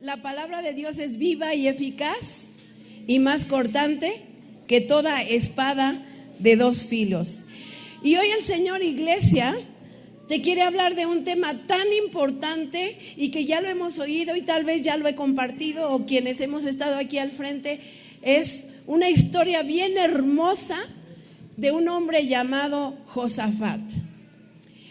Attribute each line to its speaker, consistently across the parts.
Speaker 1: La palabra de Dios es viva y eficaz y más cortante que toda espada de dos filos. Y hoy el Señor, iglesia, te quiere hablar de un tema tan importante y que ya lo hemos oído y tal vez ya lo he compartido o quienes hemos estado aquí al frente. Es una historia bien hermosa de un hombre llamado Josafat.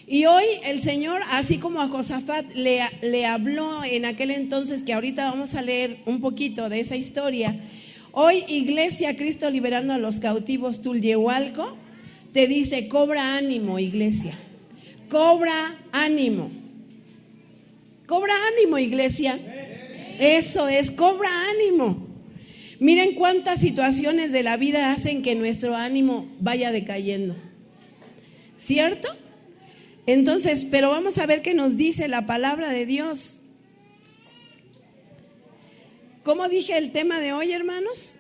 Speaker 1: Y hoy el Señor, así como a Josafat le habló en aquel entonces, que ahorita vamos a leer un poquito de esa historia, hoy Iglesia Cristo Liberando a los Cautivos Tulyehualco te dice: cobra ánimo, iglesia, cobra ánimo. Cobra ánimo, iglesia. Eso es, cobra ánimo. Miren cuántas situaciones de la vida hacen que nuestro ánimo vaya decayendo, ¿cierto? Entonces, pero vamos a ver qué nos dice la palabra de Dios. ¿Cómo dije el tema de hoy, hermanos?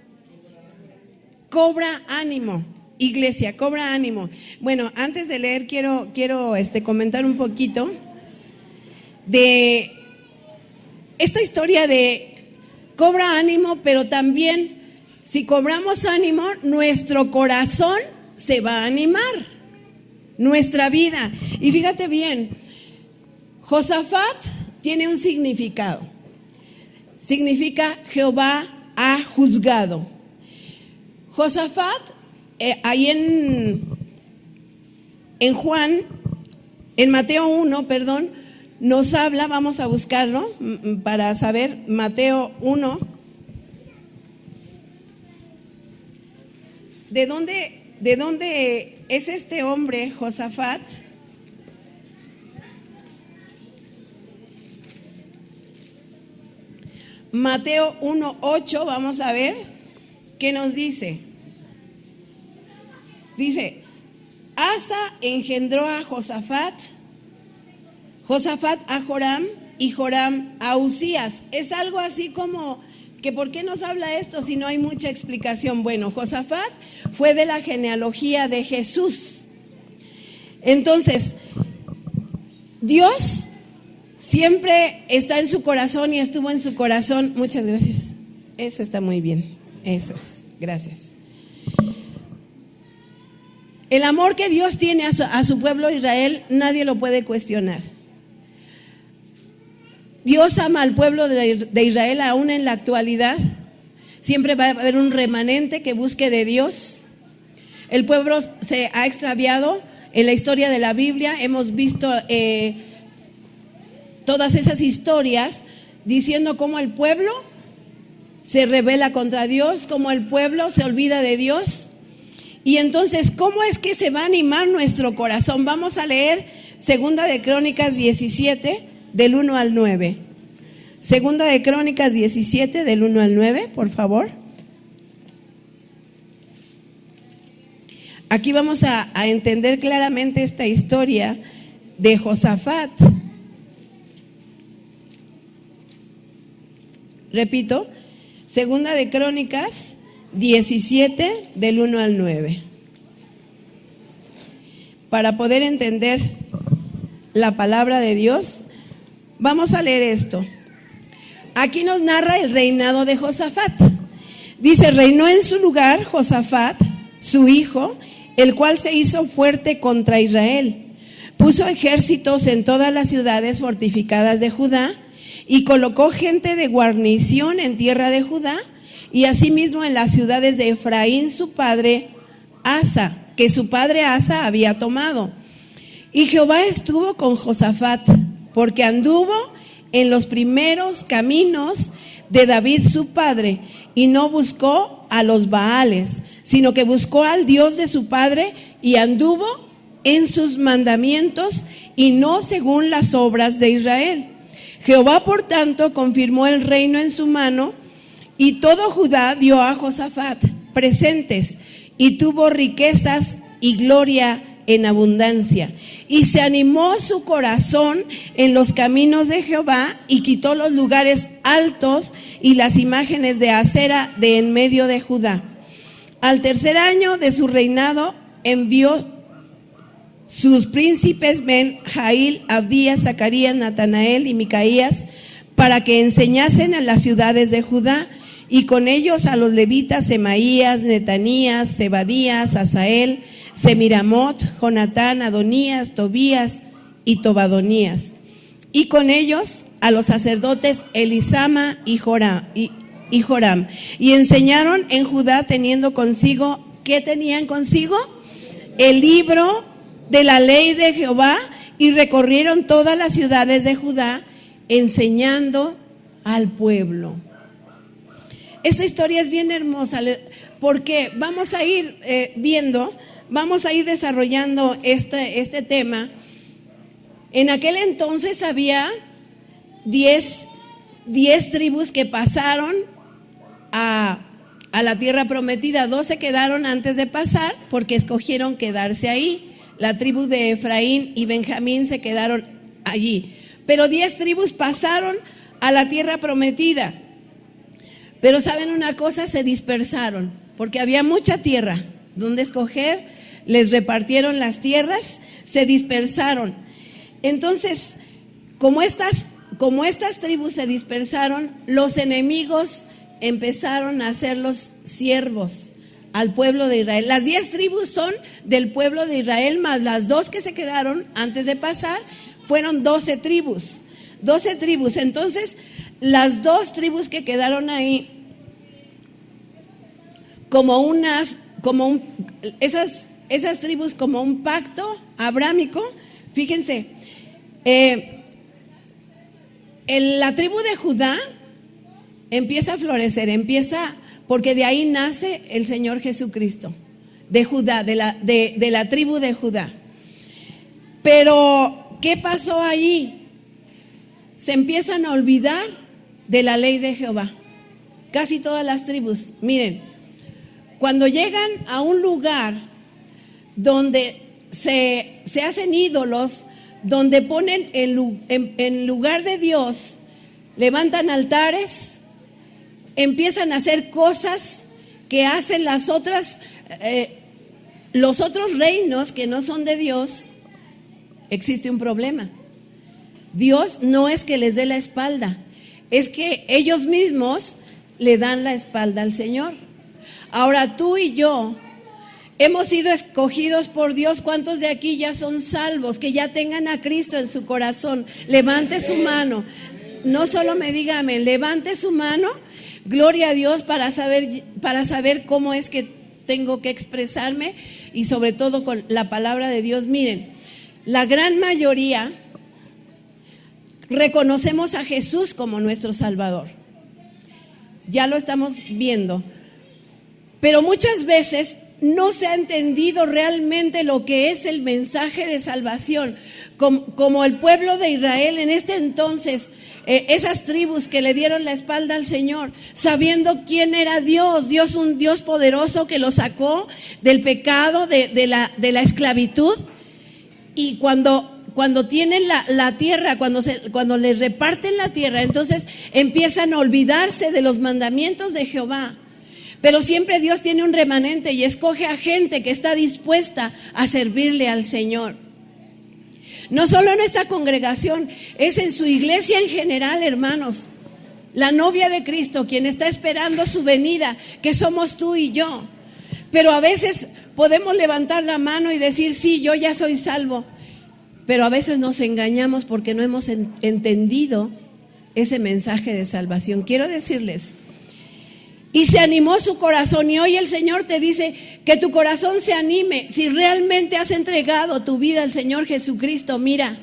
Speaker 1: Cobra ánimo, iglesia, cobra ánimo. Bueno, antes de leer quiero comentar un poquito de esta historia de cobra ánimo, pero también si cobramos ánimo, nuestro corazón se va a animar. Nuestra vida. Y fíjate bien, Josafat tiene un significado. Significa Jehová ha juzgado. Josafat, ahí en Juan, en Mateo 1, nos habla, vamos a buscarlo para saber, Mateo 1. ¿De dónde es este hombre, Josafat? Mateo 1:8, vamos a ver qué nos dice. Dice: Asa engendró a Josafat, Josafat a Joram y Joram a Uzías. Es algo así como que ¿por qué nos habla esto si no hay mucha explicación? Bueno, Josafat fue de la genealogía de Jesús. Entonces, Dios siempre está en su corazón y estuvo en su corazón. Muchas gracias. Eso está muy bien. Eso es. Gracias. El amor que Dios tiene a su pueblo Israel, nadie lo puede cuestionar. Dios ama al pueblo de Israel aún en la actualidad. Siempre va a haber un remanente que busque de Dios. El pueblo se ha extraviado en la historia de la Biblia. Hemos visto todas esas historias diciendo cómo el pueblo se rebela contra Dios, cómo el pueblo se olvida de Dios. Y entonces, ¿cómo es que se va a animar nuestro corazón? Vamos a leer Segunda de Crónicas 17, del 1 al 9. Segunda de Crónicas 17, del 1 al 9, por favor. Aquí vamos a entender claramente esta historia de Josafat. Repito, Segunda de Crónicas 17, del 1 al 9. Para poder entender la palabra de Dios, vamos a leer esto. Aquí nos narra el reinado de Josafat. Dice: reinó en su lugar Josafat, su hijo, el cual se hizo fuerte contra Israel. Puso ejércitos en todas las ciudades fortificadas de Judá y colocó gente de guarnición en tierra de Judá y asimismo en las ciudades de Efraín su padre Asa, que su padre Asa había tomado. Y Jehová estuvo con Josafat, porque anduvo en los primeros caminos de David su padre, y no buscó a los Baales, sino que buscó al Dios de su padre, y anduvo en sus mandamientos, y no según las obras de Israel. Jehová, por tanto, confirmó el reino en su mano, y todo Judá dio a Josafat presentes, y tuvo riquezas y gloria en abundancia. Y se animó su corazón en los caminos de Jehová, y quitó los lugares altos y las imágenes de acera de en medio de Judá. Al tercer año de su reinado envió sus príncipes Ben, Jail, Abdías, Zacarías, Natanael y Micaías para que enseñasen a las ciudades de Judá, y con ellos a los levitas Semaías, Netanías, Zebadías, Asael, Semiramot, Jonatán, Adonías, Tobías y Tobadonías. Y con ellos a los sacerdotes Elisama y Joram. Y enseñaron en Judá teniendo consigo, ¿qué tenían consigo? El libro de la ley de Jehová, y recorrieron todas las ciudades de Judá enseñando al pueblo. Esta historia es bien hermosa porque vamos a ir vamos a ir desarrollando este tema. En aquel entonces había 10 tribus que pasaron a la tierra prometida. 2 se quedaron antes de pasar porque escogieron quedarse ahí. La tribu de Efraín y Benjamín se quedaron allí. Pero 10 tribus pasaron a la tierra prometida. Pero ¿saben una cosa? Se dispersaron porque había mucha tierra donde escoger. Les repartieron las tierras, se dispersaron. Entonces, como estas tribus se dispersaron, los enemigos empezaron a hacerlos siervos al pueblo de Israel. Las 10 tribus son del pueblo de Israel, más las 2 que se quedaron antes de pasar, fueron 12 tribus. 12 tribus. Entonces, las 2 tribus que quedaron ahí, esas tribus como un pacto abrámico, fíjense, la tribu de Judá empieza a florecer, porque de ahí nace el Señor Jesucristo, de Judá, de la tribu de Judá. Pero, ¿qué pasó allí? Se empiezan a olvidar de la ley de Jehová. Casi todas las tribus, miren, cuando llegan a un lugar donde se hacen ídolos, donde ponen en lugar de Dios, levantan altares, empiezan a hacer cosas que hacen los otros reinos que no son de Dios, existe un problema. Dios no es que les dé la espalda, es que ellos mismos le dan la espalda al Señor. Ahora tú y yo hemos sido escogidos por Dios. ¿Cuántos de aquí ya son salvos? Que ya tengan a Cristo en su corazón. Levante su mano. No solo me diga amén, levante su mano. Gloria a Dios para saber cómo es que tengo que expresarme y sobre todo con la palabra de Dios. Miren, la gran mayoría reconocemos a Jesús como nuestro Salvador. Ya lo estamos viendo. Pero muchas veces no se ha entendido realmente lo que es el mensaje de salvación. Como el pueblo de Israel en este entonces, esas tribus que le dieron la espalda al Señor, sabiendo quién era Dios. Dios, un Dios poderoso que los sacó del pecado, de la esclavitud. Y cuando tienen la tierra, cuando les reparten la tierra, entonces empiezan a olvidarse de los mandamientos de Jehová. Pero siempre Dios tiene un remanente y escoge a gente que está dispuesta a servirle al Señor. No solo en esta congregación, es en su iglesia en general, hermanos. La novia de Cristo, quien está esperando su venida, que somos tú y yo. Pero a veces podemos levantar la mano y decir, sí, yo ya soy salvo. Pero a veces nos engañamos porque no hemos entendido ese mensaje de salvación. Quiero decirles, y se animó su corazón, y hoy el Señor te dice que tu corazón se anime. Si realmente has entregado tu vida al Señor Jesucristo, mira,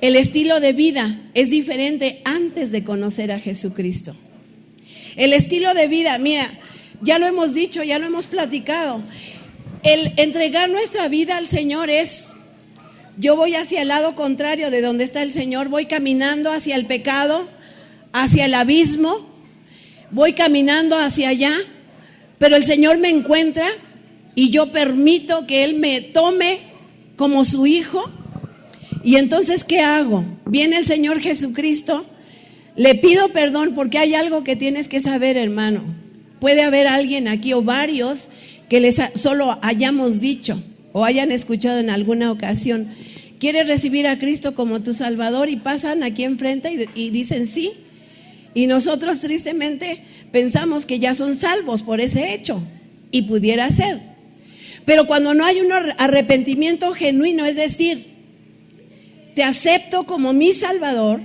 Speaker 1: el estilo de vida es diferente antes de conocer a Jesucristo. El estilo de vida, mira, ya lo hemos dicho, ya lo hemos platicado. El entregar nuestra vida al Señor es, yo voy hacia el lado contrario de donde está el Señor, voy caminando hacia el pecado, hacia el abismo. Voy caminando hacia allá, pero el Señor me encuentra y yo permito que Él me tome como su hijo. Y entonces, ¿qué hago? Viene el Señor Jesucristo, le pido perdón porque hay algo que tienes que saber, hermano. Puede haber alguien aquí o varios que solo hayamos dicho o hayan escuchado en alguna ocasión ¿Quieres recibir a Cristo como tu Salvador? Y pasan aquí enfrente y dicen sí. Y nosotros tristemente pensamos que ya son salvos por ese hecho. Y pudiera ser. Pero cuando no hay un arrepentimiento genuino, es decir, te acepto como mi Salvador,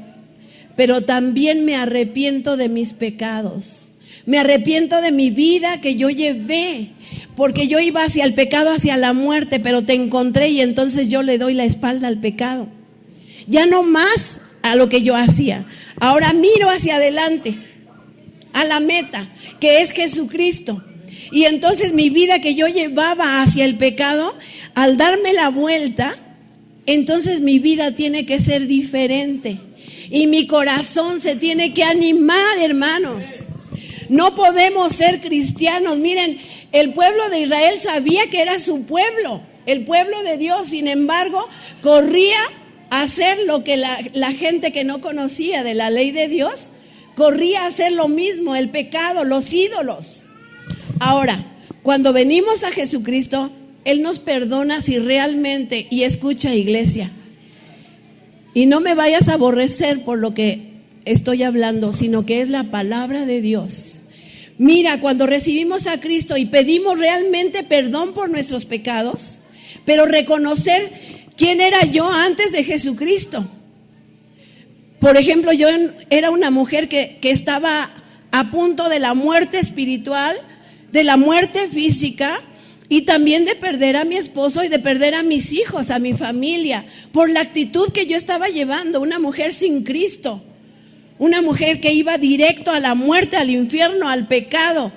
Speaker 1: pero también me arrepiento de mis pecados. Me arrepiento de mi vida que yo llevé, porque yo iba hacia el pecado, hacia la muerte, pero te encontré y entonces yo le doy la espalda al pecado. Ya no más a lo que yo hacía. Ahora miro hacia adelante, a la meta, que es Jesucristo. Y entonces mi vida que yo llevaba hacia el pecado, al darme la vuelta, entonces mi vida tiene que ser diferente. Y mi corazón se tiene que animar, hermanos. No podemos ser cristianos. Miren, el pueblo de Israel sabía que era su pueblo, el pueblo de Dios. Sin embargo, corría a hacer lo que la gente que no conocía de la ley de Dios, corría a hacer lo mismo, el pecado, los ídolos. Ahora, cuando venimos a Jesucristo, Él nos perdona si realmente, y escucha, iglesia, y no me vayas a aborrecer por lo que estoy hablando, sino que es la palabra de Dios. Mira, cuando recibimos a Cristo y pedimos realmente perdón por nuestros pecados, pero reconocer quién era yo antes de Jesucristo. Por ejemplo, yo era una mujer que estaba a punto de la muerte espiritual, de la muerte física, y también de perder a mi esposo y de perder a mis hijos, a mi familia, por la actitud que yo estaba llevando, una mujer sin Cristo. Una mujer que iba directo a la muerte, al infierno, al pecado.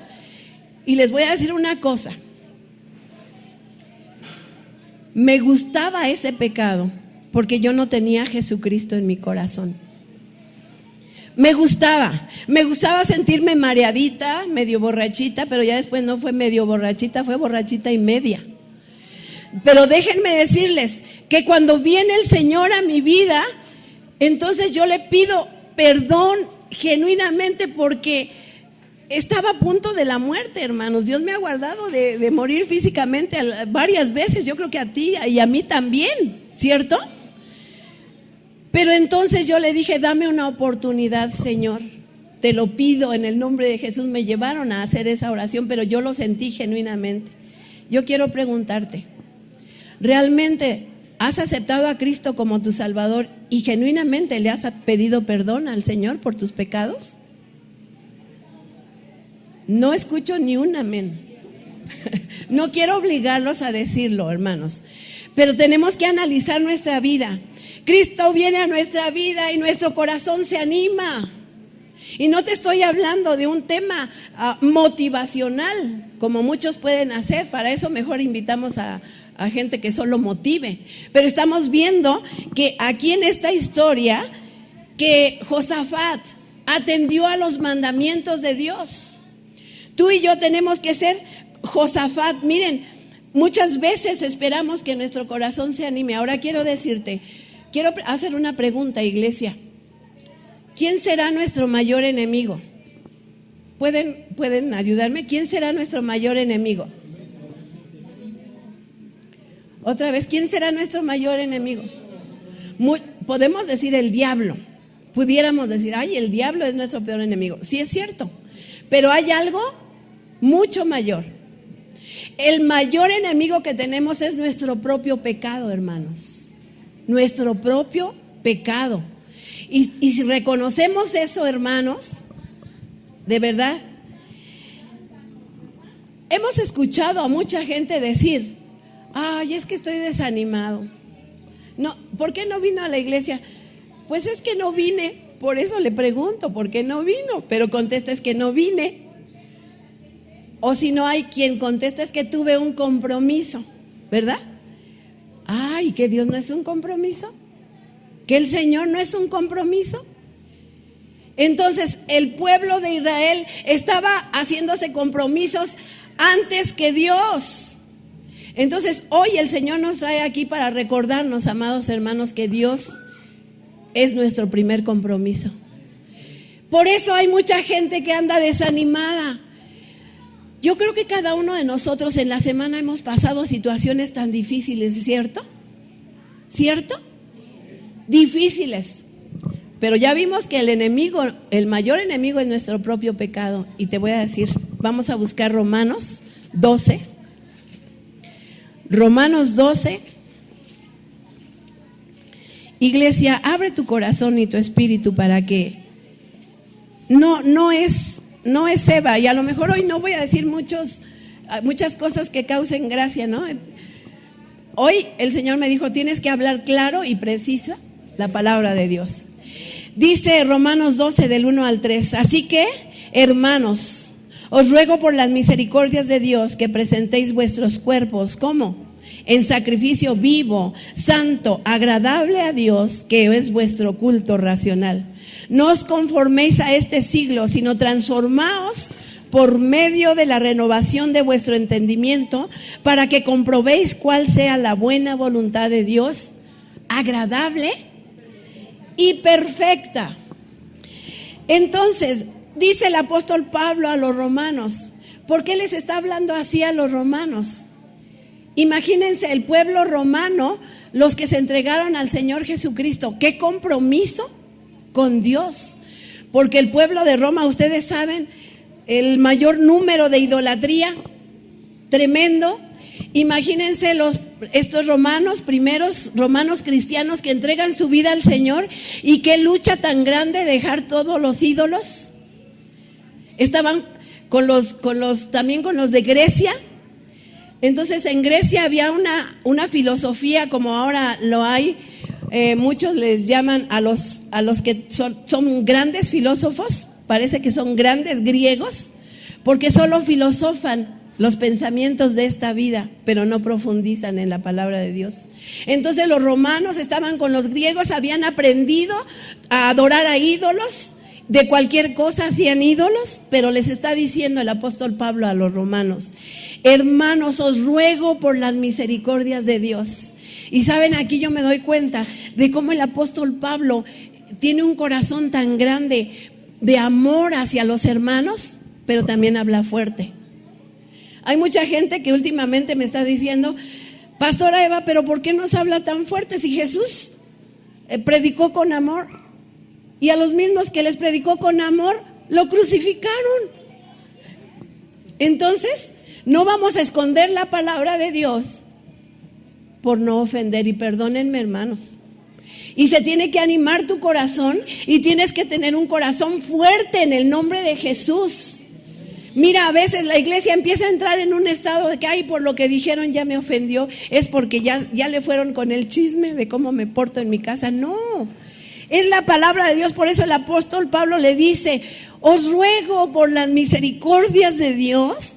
Speaker 1: Y les voy a decir una cosa. Me gustaba ese pecado porque yo no tenía a Jesucristo en mi corazón. Me gustaba sentirme mareadita, medio borrachita, pero ya después no fue medio borrachita, fue borrachita y media. Pero déjenme decirles que cuando viene el Señor a mi vida, entonces yo le pido perdón genuinamente porque estaba a punto de la muerte, hermanos. Dios me ha guardado de morir físicamente varias veces, yo creo que a ti y a mí también, ¿cierto? Pero entonces yo le dije, dame una oportunidad, Señor, te lo pido en el nombre de Jesús. Me llevaron a hacer esa oración, pero yo lo sentí genuinamente. Yo quiero preguntarte, ¿realmente has aceptado a Cristo como tu Salvador y genuinamente le has pedido perdón al Señor por tus pecados? No escucho ni un amén. No quiero obligarlos a decirlo, hermanos, pero tenemos que analizar nuestra vida. Cristo viene a nuestra vida y nuestro corazón se anima. Y no te estoy hablando de un tema motivacional, como muchos pueden hacer. Para eso mejor invitamos a gente que solo motive. Pero estamos viendo que aquí en esta historia, que Josafat atendió a los mandamientos de Dios. Tú y yo tenemos que ser Josafat. Miren, muchas veces esperamos que nuestro corazón se anime. Ahora quiero hacer una pregunta, iglesia. ¿Quién será nuestro mayor enemigo? ¿Pueden ayudarme? ¿Quién será nuestro mayor enemigo? Otra vez, ¿quién será nuestro mayor enemigo? Podemos decir el diablo. Pudiéramos decir, ay, el diablo es nuestro peor enemigo. Sí, es cierto. Pero hay algo mucho mayor. El mayor enemigo que tenemos es nuestro propio pecado, hermanos. Nuestro propio pecado. Y si reconocemos eso, hermanos, de verdad, hemos escuchado a mucha gente decir, ay, es que estoy desanimado. No, ¿por qué no vino a la iglesia? Pues es que no vine, por eso le pregunto, ¿por qué no vino? Pero contesta, es que no vine. O si no hay quien contesta, es que tuve un compromiso, ¿verdad? Ay, que Dios no es un compromiso, que el Señor no es un compromiso. Entonces el pueblo de Israel estaba haciéndose compromisos antes que Dios. Entonces hoy el Señor nos trae aquí para recordarnos, amados hermanos, que Dios es nuestro primer compromiso. Por eso hay mucha gente que anda desanimada. Yo creo que cada uno de nosotros en la semana hemos pasado situaciones tan difíciles, ¿cierto? ¿Cierto? difíciles. Pero ya vimos que el enemigo, el mayor enemigo es nuestro propio pecado. Y te voy a decir, vamos a buscar Romanos 12. Romanos 12. Iglesia, abre tu corazón y tu espíritu para que no es Eva. Y a lo mejor hoy no voy a decir muchas cosas que causen gracia, ¿no? Hoy el Señor me dijo, tienes que hablar claro y precisa la palabra de Dios. Dice Romanos 12 del 1 al 3. Así que, hermanos, os ruego por las misericordias de Dios que presentéis vuestros cuerpos, ¿cómo? En sacrificio vivo, santo, agradable a Dios, que es vuestro culto racional. No os conforméis a este siglo, sino transformaos por medio de la renovación de vuestro entendimiento, para que comprobéis cuál sea la buena voluntad de Dios, agradable y perfecta. Entonces, dice el apóstol Pablo a los romanos, ¿por qué les está hablando así a los romanos? Imagínense el pueblo romano, los que se entregaron al Señor Jesucristo, qué compromiso con Dios, porque el pueblo de Roma, ustedes saben, el mayor número de idolatría, tremendo. Imagínense estos romanos, primeros romanos cristianos que entregan su vida al Señor, y qué lucha tan grande dejar todos los ídolos. Estaban también con los de Grecia. Entonces en Grecia había una filosofía como ahora lo hay. Muchos les llaman a los que son grandes filósofos, parece que son grandes griegos, porque solo filosofan los pensamientos de esta vida, pero no profundizan en la palabra de Dios. Entonces los romanos estaban con los griegos, habían aprendido a adorar a ídolos, de cualquier cosa hacían ídolos, pero les está diciendo el apóstol Pablo a los romanos, hermanos, os ruego por las misericordias de Dios. Y saben, aquí yo me doy cuenta de cómo el apóstol Pablo tiene un corazón tan grande de amor hacia los hermanos, pero también habla fuerte. Hay mucha gente que últimamente me está diciendo, Pastora Eva, pero ¿por qué nos habla tan fuerte si Jesús predicó con amor? Y a los mismos que les predicó con amor, lo crucificaron. Entonces, no vamos a esconder la palabra de Dios por no ofender. Y perdónenme, hermanos. Y se tiene que animar tu corazón y tienes que tener un corazón fuerte en el nombre de Jesús. Mira, a veces la iglesia empieza a entrar en un estado de que, ay, por lo que dijeron ya me ofendió. Es porque ya le fueron con el chisme de cómo me porto en mi casa. No, es la palabra de Dios. Por eso el apóstol Pablo le dice, os ruego por las misericordias de Dios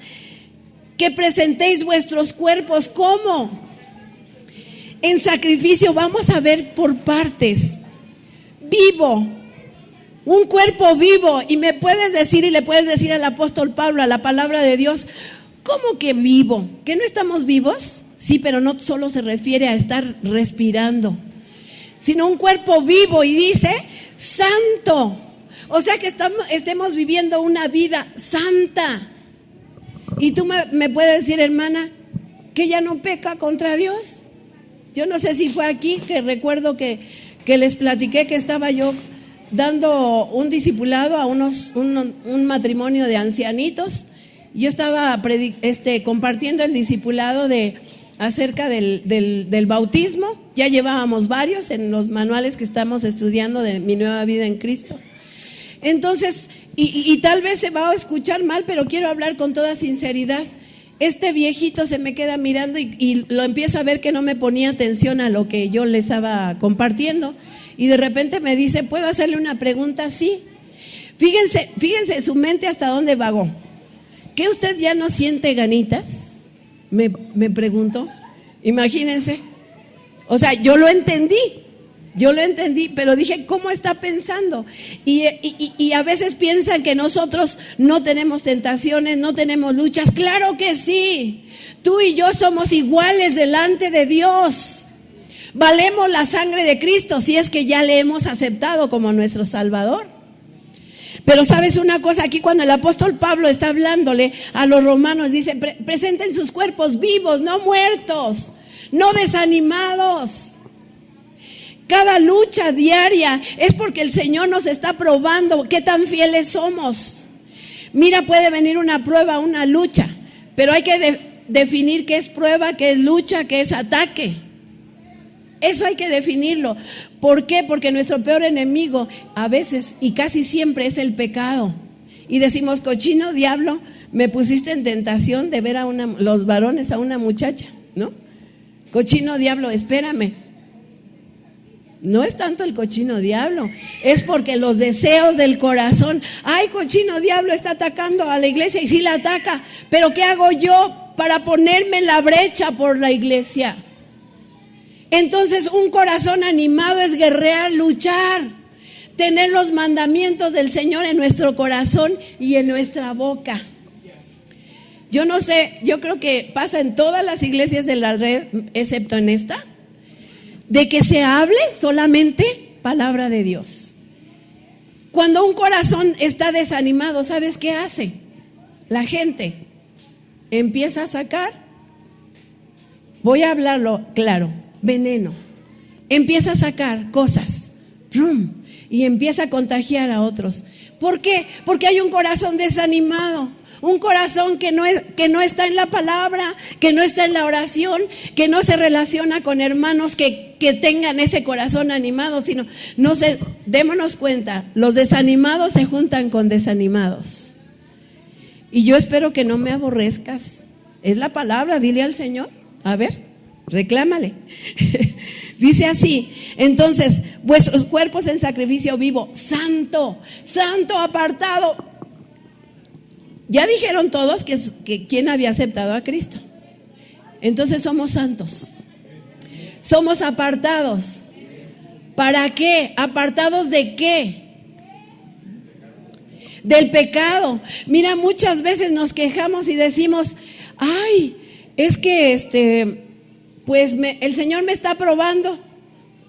Speaker 1: que presentéis vuestros cuerpos, ¿cómo? En sacrificio. Vamos a ver por partes. Vivo, un cuerpo vivo. Y me puedes decir, y le puedes decir al apóstol Pablo, a la palabra de Dios, ¿cómo que vivo? ¿Que no estamos vivos? Sí, pero no solo se refiere a estar respirando, sino un cuerpo vivo. Y dice, santo. O sea que estemos viviendo una vida santa. Y tú me puedes decir, hermana, que ella no peca contra Dios. Yo no sé si fue aquí que recuerdo que les platiqué que estaba yo dando un discipulado a un matrimonio de ancianitos. Yo estaba compartiendo el discipulado acerca del bautismo. Ya llevábamos varios en los manuales que estamos estudiando de Mi Nueva Vida en Cristo. Entonces, y tal vez se va a escuchar mal, pero quiero hablar con toda sinceridad. Este viejito se me queda mirando y lo empiezo a ver que no me ponía atención a lo que yo le estaba compartiendo. Y de repente me dice, ¿puedo hacerle una pregunta? Sí. Fíjense su mente hasta dónde vagó. ¿Qué usted ya no siente ganitas? Me preguntó. Imagínense. O sea, yo lo entendí, pero dije, ¿cómo está pensando? Y a veces piensan que nosotros no tenemos tentaciones, no tenemos luchas. Claro que sí. Tú y yo somos iguales delante de Dios. Valemos la sangre de Cristo si es que ya le hemos aceptado como nuestro Salvador. Pero sabes una cosa, aquí cuando el apóstol Pablo está hablándole a los romanos, dice, presenten sus cuerpos vivos, no muertos, no desanimados. Cada lucha diaria es porque el Señor nos está probando qué tan fieles somos. Mira, puede venir una prueba, una lucha, pero hay que definir qué es prueba, qué es lucha, qué es ataque. Eso hay que definirlo. ¿Por qué? Porque nuestro peor enemigo a veces y casi siempre es el pecado. Y decimos, cochino diablo, me pusiste en tentación de ver a los varones a una muchacha, ¿no? Cochino diablo, espérame. No es tanto el cochino diablo, es porque los deseos del corazón, ay, cochino diablo está atacando a la iglesia, y sí la ataca, pero ¿qué hago yo para ponerme en la brecha por la iglesia? Entonces un corazón animado es guerrear, luchar, tener los mandamientos del Señor en nuestro corazón y en nuestra boca. Yo no sé, yo creo que pasa en todas las iglesias de la red, excepto en esta, de que se hable solamente palabra de Dios. Cuando un corazón está desanimado, ¿sabes qué hace? La gente empieza a sacar, voy a hablarlo claro, veneno. Empieza a sacar cosas, ¡prum!, y empieza a contagiar a otros. ¿Por qué? Porque hay un corazón desanimado. Un corazón que no está en la palabra, que no está en la oración, que no se relaciona con hermanos que tengan ese corazón animado, sino, démonos cuenta, los desanimados se juntan con desanimados. Y yo espero que no me aborrezcas. Es la palabra, dile al Señor, a ver, reclámale. Dice así, entonces, vuestros cuerpos en sacrificio vivo, santo, santo, apartado. Ya dijeron todos que quién había aceptado a Cristo. Entonces somos santos. Somos apartados. ¿Para qué? ¿Apartados de qué? Del pecado. Mira, muchas veces nos quejamos y decimos, ay, es que el Señor me está probando.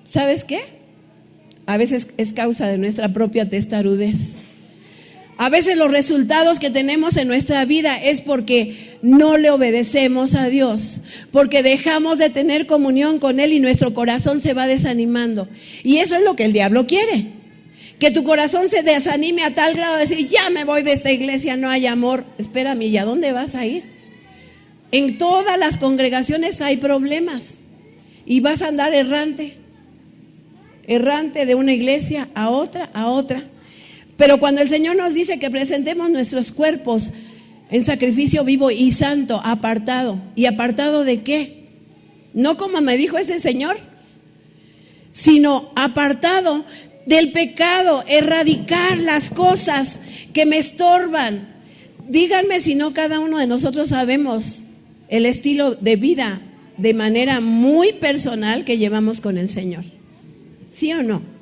Speaker 1: ¿Sabes qué? A veces es causa de nuestra propia testarudez. A veces los resultados que tenemos en nuestra vida es porque no le obedecemos a Dios, porque dejamos de tener comunión con Él y nuestro corazón se va desanimando. Y eso es lo que el diablo quiere, que tu corazón se desanime a tal grado de decir, ya me voy de esta iglesia, no hay amor. Espérame, ¿y a dónde vas a ir? En todas las congregaciones hay problemas y vas a andar errante de una iglesia a otra, a otra. Pero cuando el Señor nos dice que presentemos nuestros cuerpos en sacrificio vivo y santo, apartado. ¿Y apartado de qué? No como me dijo ese señor, sino apartado del pecado, erradicar las cosas que me estorban. Díganme si no cada uno de nosotros sabemos el estilo de vida de manera muy personal que llevamos con el Señor. ¿Sí o no?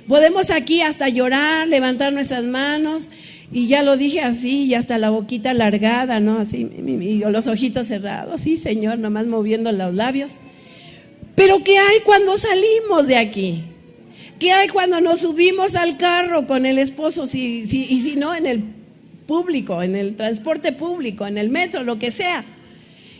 Speaker 1: Podemos aquí hasta llorar, levantar nuestras manos, y ya lo dije así, y hasta la boquita alargada, ¿no? Así, y los ojitos cerrados, sí, Señor, nomás moviendo los labios. Pero ¿qué hay cuando salimos de aquí? ¿Qué hay cuando nos subimos al carro con el esposo? Y si no, en el público, en el transporte público, en el metro, lo que sea.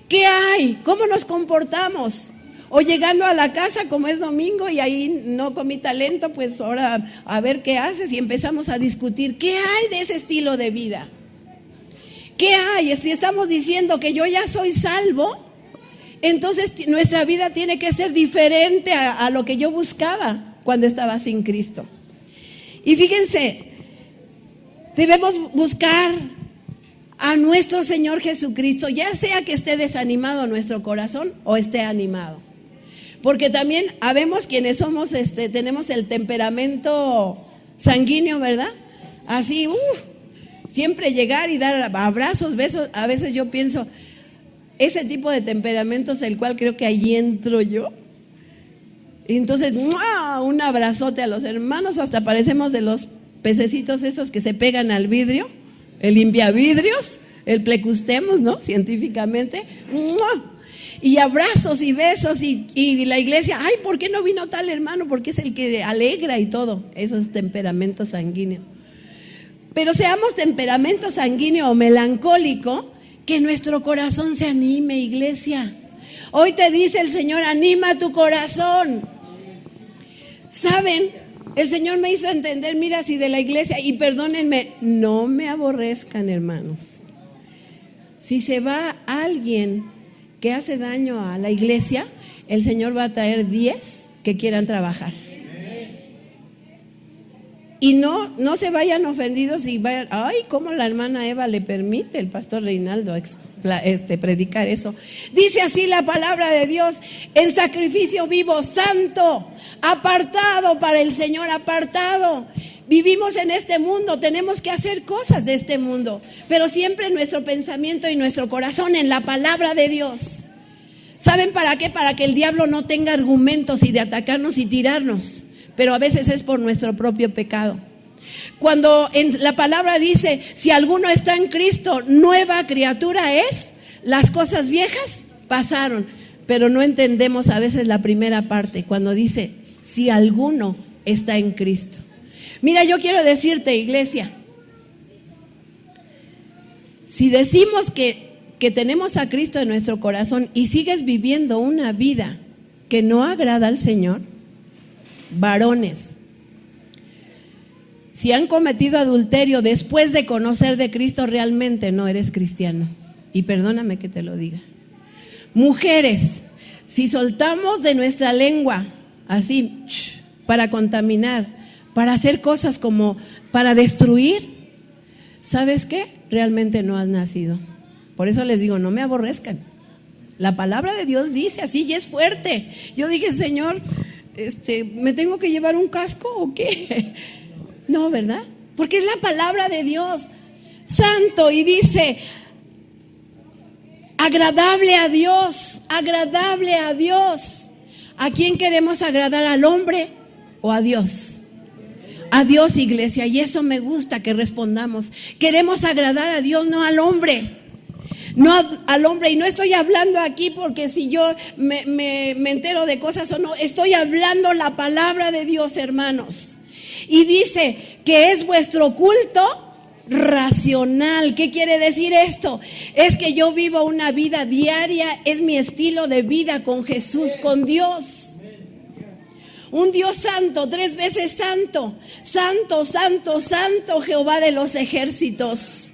Speaker 1: ¿Qué hay? ¿Cómo nos comportamos? O llegando a la casa, como es domingo y ahí no comí talento, pues ahora a ver qué haces, y empezamos a discutir. ¿Qué hay de ese estilo de vida? ¿Qué hay? Si estamos diciendo que yo ya soy salvo, entonces nuestra vida tiene que ser diferente a lo que yo buscaba cuando estaba sin Cristo. Y fíjense, debemos buscar a nuestro Señor Jesucristo, ya sea que esté desanimado nuestro corazón o esté animado. Porque también habemos quienes somos, tenemos el temperamento sanguíneo, ¿verdad? Así, siempre llegar y dar abrazos, besos. A veces yo pienso, ese tipo de temperamento es el cual creo que ahí entro yo. Y entonces, un abrazote a los hermanos, hasta parecemos de los pececitos esos que se pegan al vidrio, el limpiavidrios, el plecustemos, ¿no? Científicamente. Y abrazos y besos y la iglesia, ay, ¿por qué no vino tal hermano? Porque es el que alegra y todo. Eso es temperamento sanguíneo. Pero seamos temperamento sanguíneo o melancólico, que nuestro corazón se anime, iglesia. Hoy te dice el Señor, anima tu corazón. ¿Saben? El Señor me hizo entender, mira, si de la iglesia, y perdónenme, no me aborrezcan, hermanos. Si se va alguien que hace daño a la iglesia, el Señor va a traer 10 que quieran trabajar. Y no se vayan ofendidos y vayan, ay, cómo la hermana Eva le permite el pastor Reinaldo predicar eso. Dice así la palabra de Dios: en sacrificio vivo, santo, apartado para el Señor, apartado. Vivimos en este mundo, tenemos que hacer cosas de este mundo, pero siempre nuestro pensamiento y nuestro corazón en la palabra de Dios. ¿Saben para qué? Para que el diablo no tenga argumentos y de atacarnos y tirarnos. Pero a veces es por nuestro propio pecado. Cuando en la palabra dice, si alguno está en Cristo, nueva criatura es, las cosas viejas pasaron. Pero no entendemos a veces la primera parte, cuando dice, si alguno está en Cristo. Mira, yo quiero decirte, iglesia, si decimos que tenemos a Cristo en nuestro corazón y sigues viviendo una vida que no agrada al Señor, varones, si han cometido adulterio después de conocer de Cristo, realmente no eres cristiano. Y perdóname que te lo diga. Mujeres, si soltamos de nuestra lengua así para contaminar, para hacer cosas como para destruir, ¿sabes qué? Realmente no has nacido. Por eso les digo, no me aborrezcan. La palabra de Dios dice así y es fuerte. Yo dije, Señor, ¿me tengo que llevar un casco o qué? No, ¿verdad? Porque es la palabra de Dios, santo, y dice, agradable a Dios, agradable a Dios. ¿A quién queremos agradar? ¿Al hombre o a Dios? A Dios, iglesia, y eso me gusta que respondamos. Queremos agradar a Dios, no al hombre. No al hombre, y no estoy hablando aquí porque si yo me entero de cosas o no, estoy hablando la palabra de Dios, hermanos. Y dice que es vuestro culto racional. ¿Qué quiere decir esto? Es que yo vivo una vida diaria, es mi estilo de vida con Jesús, con Dios. Un Dios santo, 3 veces santo, santo, santo, santo, Jehová de los ejércitos.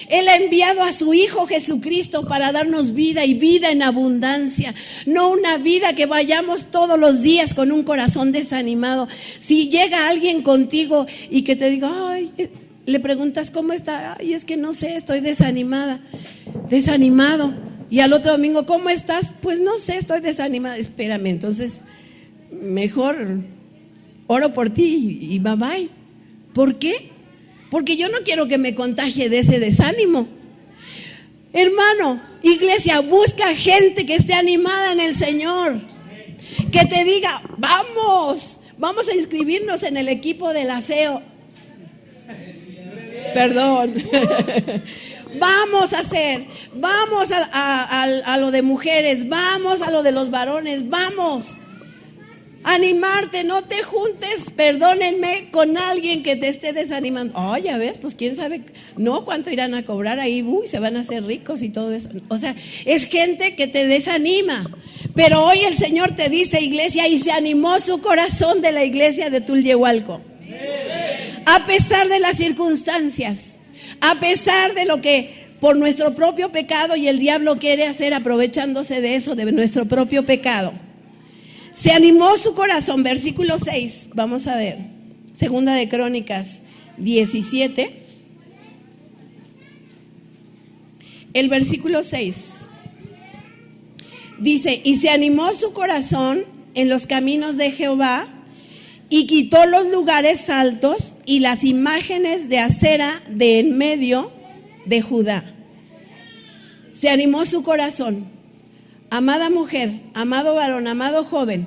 Speaker 1: Él ha enviado a su Hijo Jesucristo para darnos vida y vida en abundancia. No una vida que vayamos todos los días con un corazón desanimado. Si llega alguien contigo y que te diga, ay, le preguntas cómo está, ay, es que no sé, estoy desanimada, desanimado. Y al otro domingo, ¿cómo estás? Pues no sé, estoy desanimada. Espérame, entonces mejor oro por ti y bye bye. ¿Por qué? Porque yo no quiero que me contagie de ese desánimo. Hermano, iglesia, busca gente que esté animada en el Señor. Que te diga, vamos a inscribirnos en el equipo del aseo. Perdón. Vamos a hacer, vamos a lo de mujeres, vamos a lo de los varones, vamos. Animarte, no te juntes, perdónenme, con alguien que te esté desanimando. Oh, ya ves, pues quién sabe, no, cuánto irán a cobrar ahí, se van a hacer ricos y todo eso. O sea, es gente que te desanima. Pero hoy el Señor te dice, iglesia, y se animó su corazón de la iglesia de Tulyehualco. A pesar de las circunstancias, a pesar de lo que por nuestro propio pecado y el diablo quiere hacer aprovechándose de eso, de nuestro propio pecado. Se animó su corazón, versículo 6, vamos a ver, Segunda de Crónicas 17, el versículo 6, dice, y se animó su corazón en los caminos de Jehová, y quitó los lugares altos y las imágenes de acera de en medio de Judá. Se animó su corazón. Amada mujer, amado varón, amado joven,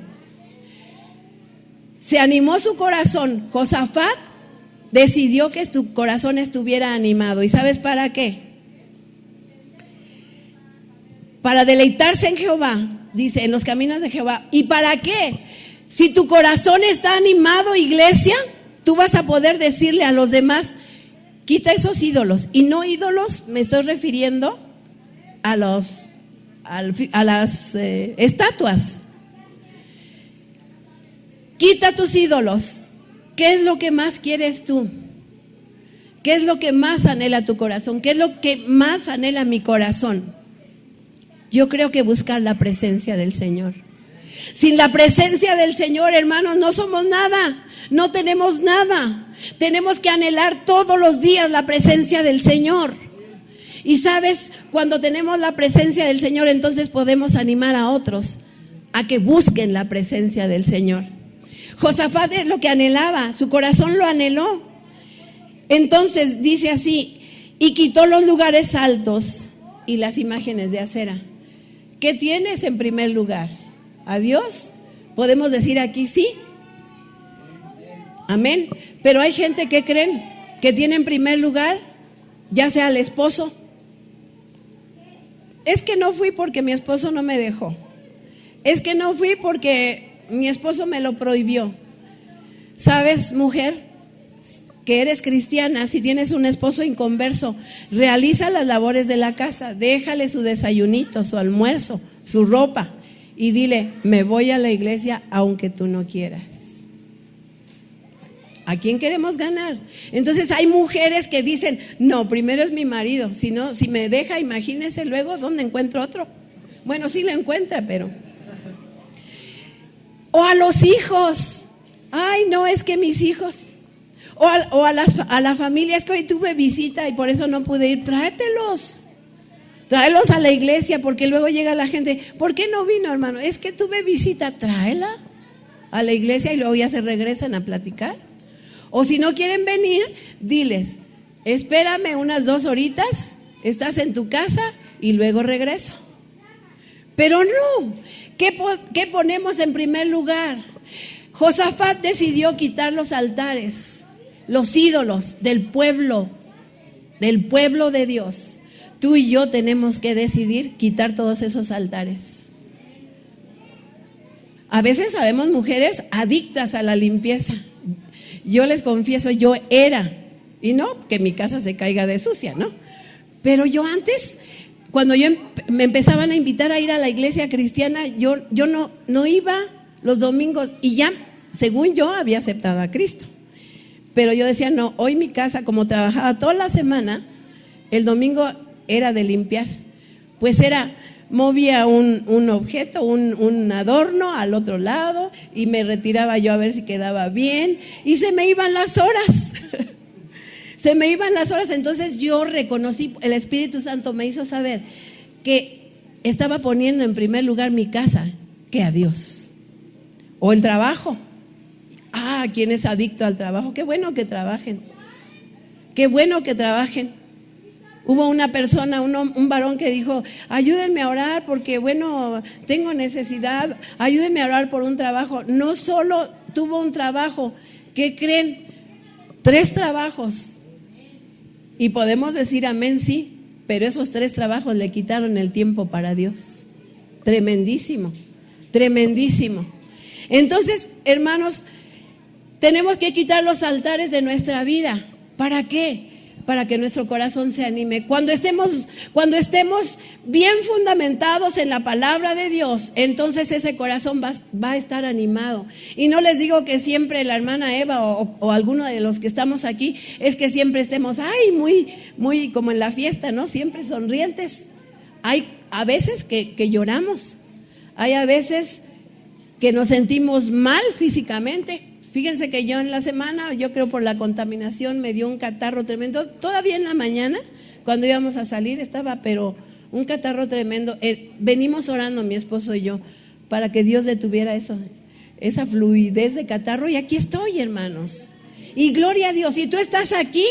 Speaker 1: se animó su corazón. Josafat decidió que tu corazón estuviera animado. ¿Y sabes para qué? Para deleitarse en Jehová, dice, en los caminos de Jehová. ¿Y para qué? Si tu corazón está animado, iglesia, tú vas a poder decirle a los demás, quita esos ídolos. Y no ídolos, me estoy refiriendo a las estatuas. Quita tus ídolos. ¿Qué es lo que más quieres tú? ¿Qué es lo que más anhela tu corazón? ¿Qué es lo que más anhela mi corazón? Yo creo que buscar la presencia del Señor. Sin la presencia del Señor, hermanos, no somos nada, no tenemos nada. Tenemos que anhelar todos los días la presencia del Señor. Y sabes, cuando tenemos la presencia del Señor, entonces podemos animar a otros a que busquen la presencia del Señor. Josafat es lo que anhelaba, su corazón lo anheló. Entonces dice así, y quitó los lugares altos y las imágenes de acera. ¿Qué tienes en primer lugar? ¿A Dios? ¿Podemos decir aquí sí? Amén. Pero hay gente que creen que tiene en primer lugar, ya sea al esposo. Es que no fui porque mi esposo no me dejó. Es que no fui porque mi esposo me lo prohibió. ¿Sabes, mujer, que eres cristiana? Si tienes un esposo inconverso, realiza las labores de la casa. Déjale su desayunito, su almuerzo, su ropa. Y dile, me voy a la iglesia aunque tú no quieras. ¿A quién queremos ganar? Entonces hay mujeres que dicen, no, primero es mi marido. Si no, si me deja, imagínese luego dónde encuentro otro. Bueno, sí lo encuentra, pero... O a los hijos. Ay, no, es que mis hijos. O a la familia, es que hoy tuve visita y por eso no pude ir. Tráetelos a la iglesia, porque luego llega la gente, ¿por qué no vino, hermano? Es que tuve visita. Tráela a la iglesia y luego ya se regresan a platicar. O si no quieren venir, diles, espérame unas 2 horitas, estás en tu casa y luego regreso. Pero no, ¿qué ponemos en primer lugar? Josafat decidió quitar los altares, los ídolos del pueblo de Dios. Tú y yo tenemos que decidir quitar todos esos altares. A veces sabemos mujeres adictas a la limpieza. Yo les confieso, yo era, y no que mi casa se caiga de sucia, ¿no? Pero yo antes, cuando me empezaban a invitar a ir a la iglesia cristiana, yo no iba los domingos y ya, según yo, había aceptado a Cristo. Pero yo decía, no, hoy mi casa, como trabajaba toda la semana, el domingo era de limpiar. Pues movía un objeto, un adorno al otro lado y me retiraba yo a ver si quedaba bien y se me iban las horas. Se me iban las horas. Entonces yo reconocí, el Espíritu Santo me hizo saber que estaba poniendo en primer lugar mi casa que a Dios. O el trabajo. ¿Quién es adicto al trabajo? Qué bueno que trabajen. Qué bueno que trabajen. Hubo una persona, un varón que dijo, ayúdenme a orar porque bueno, tengo necesidad, ayúdenme a orar por un trabajo. No solo tuvo un trabajo, ¿qué creen? 3 trabajos. Y podemos decir amén, sí, pero esos 3 trabajos le quitaron el tiempo para Dios. Tremendísimo, tremendísimo. Entonces, hermanos, tenemos que quitar los altares de nuestra vida. ¿Para qué? Para que nuestro corazón se anime. Cuando estemos bien fundamentados en la palabra de Dios, entonces ese corazón va a estar animado. Y no les digo que siempre la hermana Eva o alguno de los que estamos aquí, es que siempre estemos, muy como en la fiesta, ¿no? Siempre sonrientes. Hay a veces que lloramos. Hay a veces que nos sentimos mal físicamente. Fíjense que yo en la semana, yo creo por la contaminación, me dio un catarro tremendo. Todavía en la mañana, cuando íbamos a salir, estaba, pero un catarro tremendo. Venimos orando mi esposo y yo para que Dios detuviera esa fluidez de catarro. Y aquí estoy, hermanos. Y gloria a Dios. Y tú estás aquí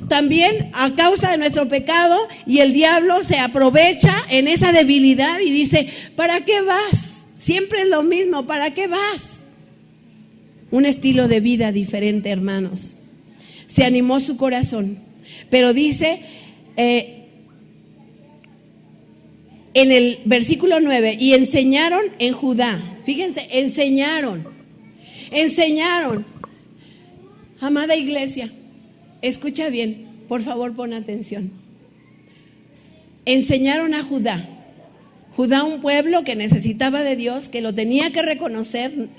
Speaker 1: también a causa de nuestro pecado y el diablo se aprovecha en esa debilidad y dice, ¿para qué vas? Siempre es lo mismo, ¿para qué vas? Un estilo de vida diferente, hermanos. Se animó su corazón. Pero dice en el versículo 9, y enseñaron en Judá. Fíjense, enseñaron. Amada iglesia, escucha bien, por favor pon atención. Enseñaron a Judá. Judá, un pueblo que necesitaba de Dios, que lo tenía que reconocer.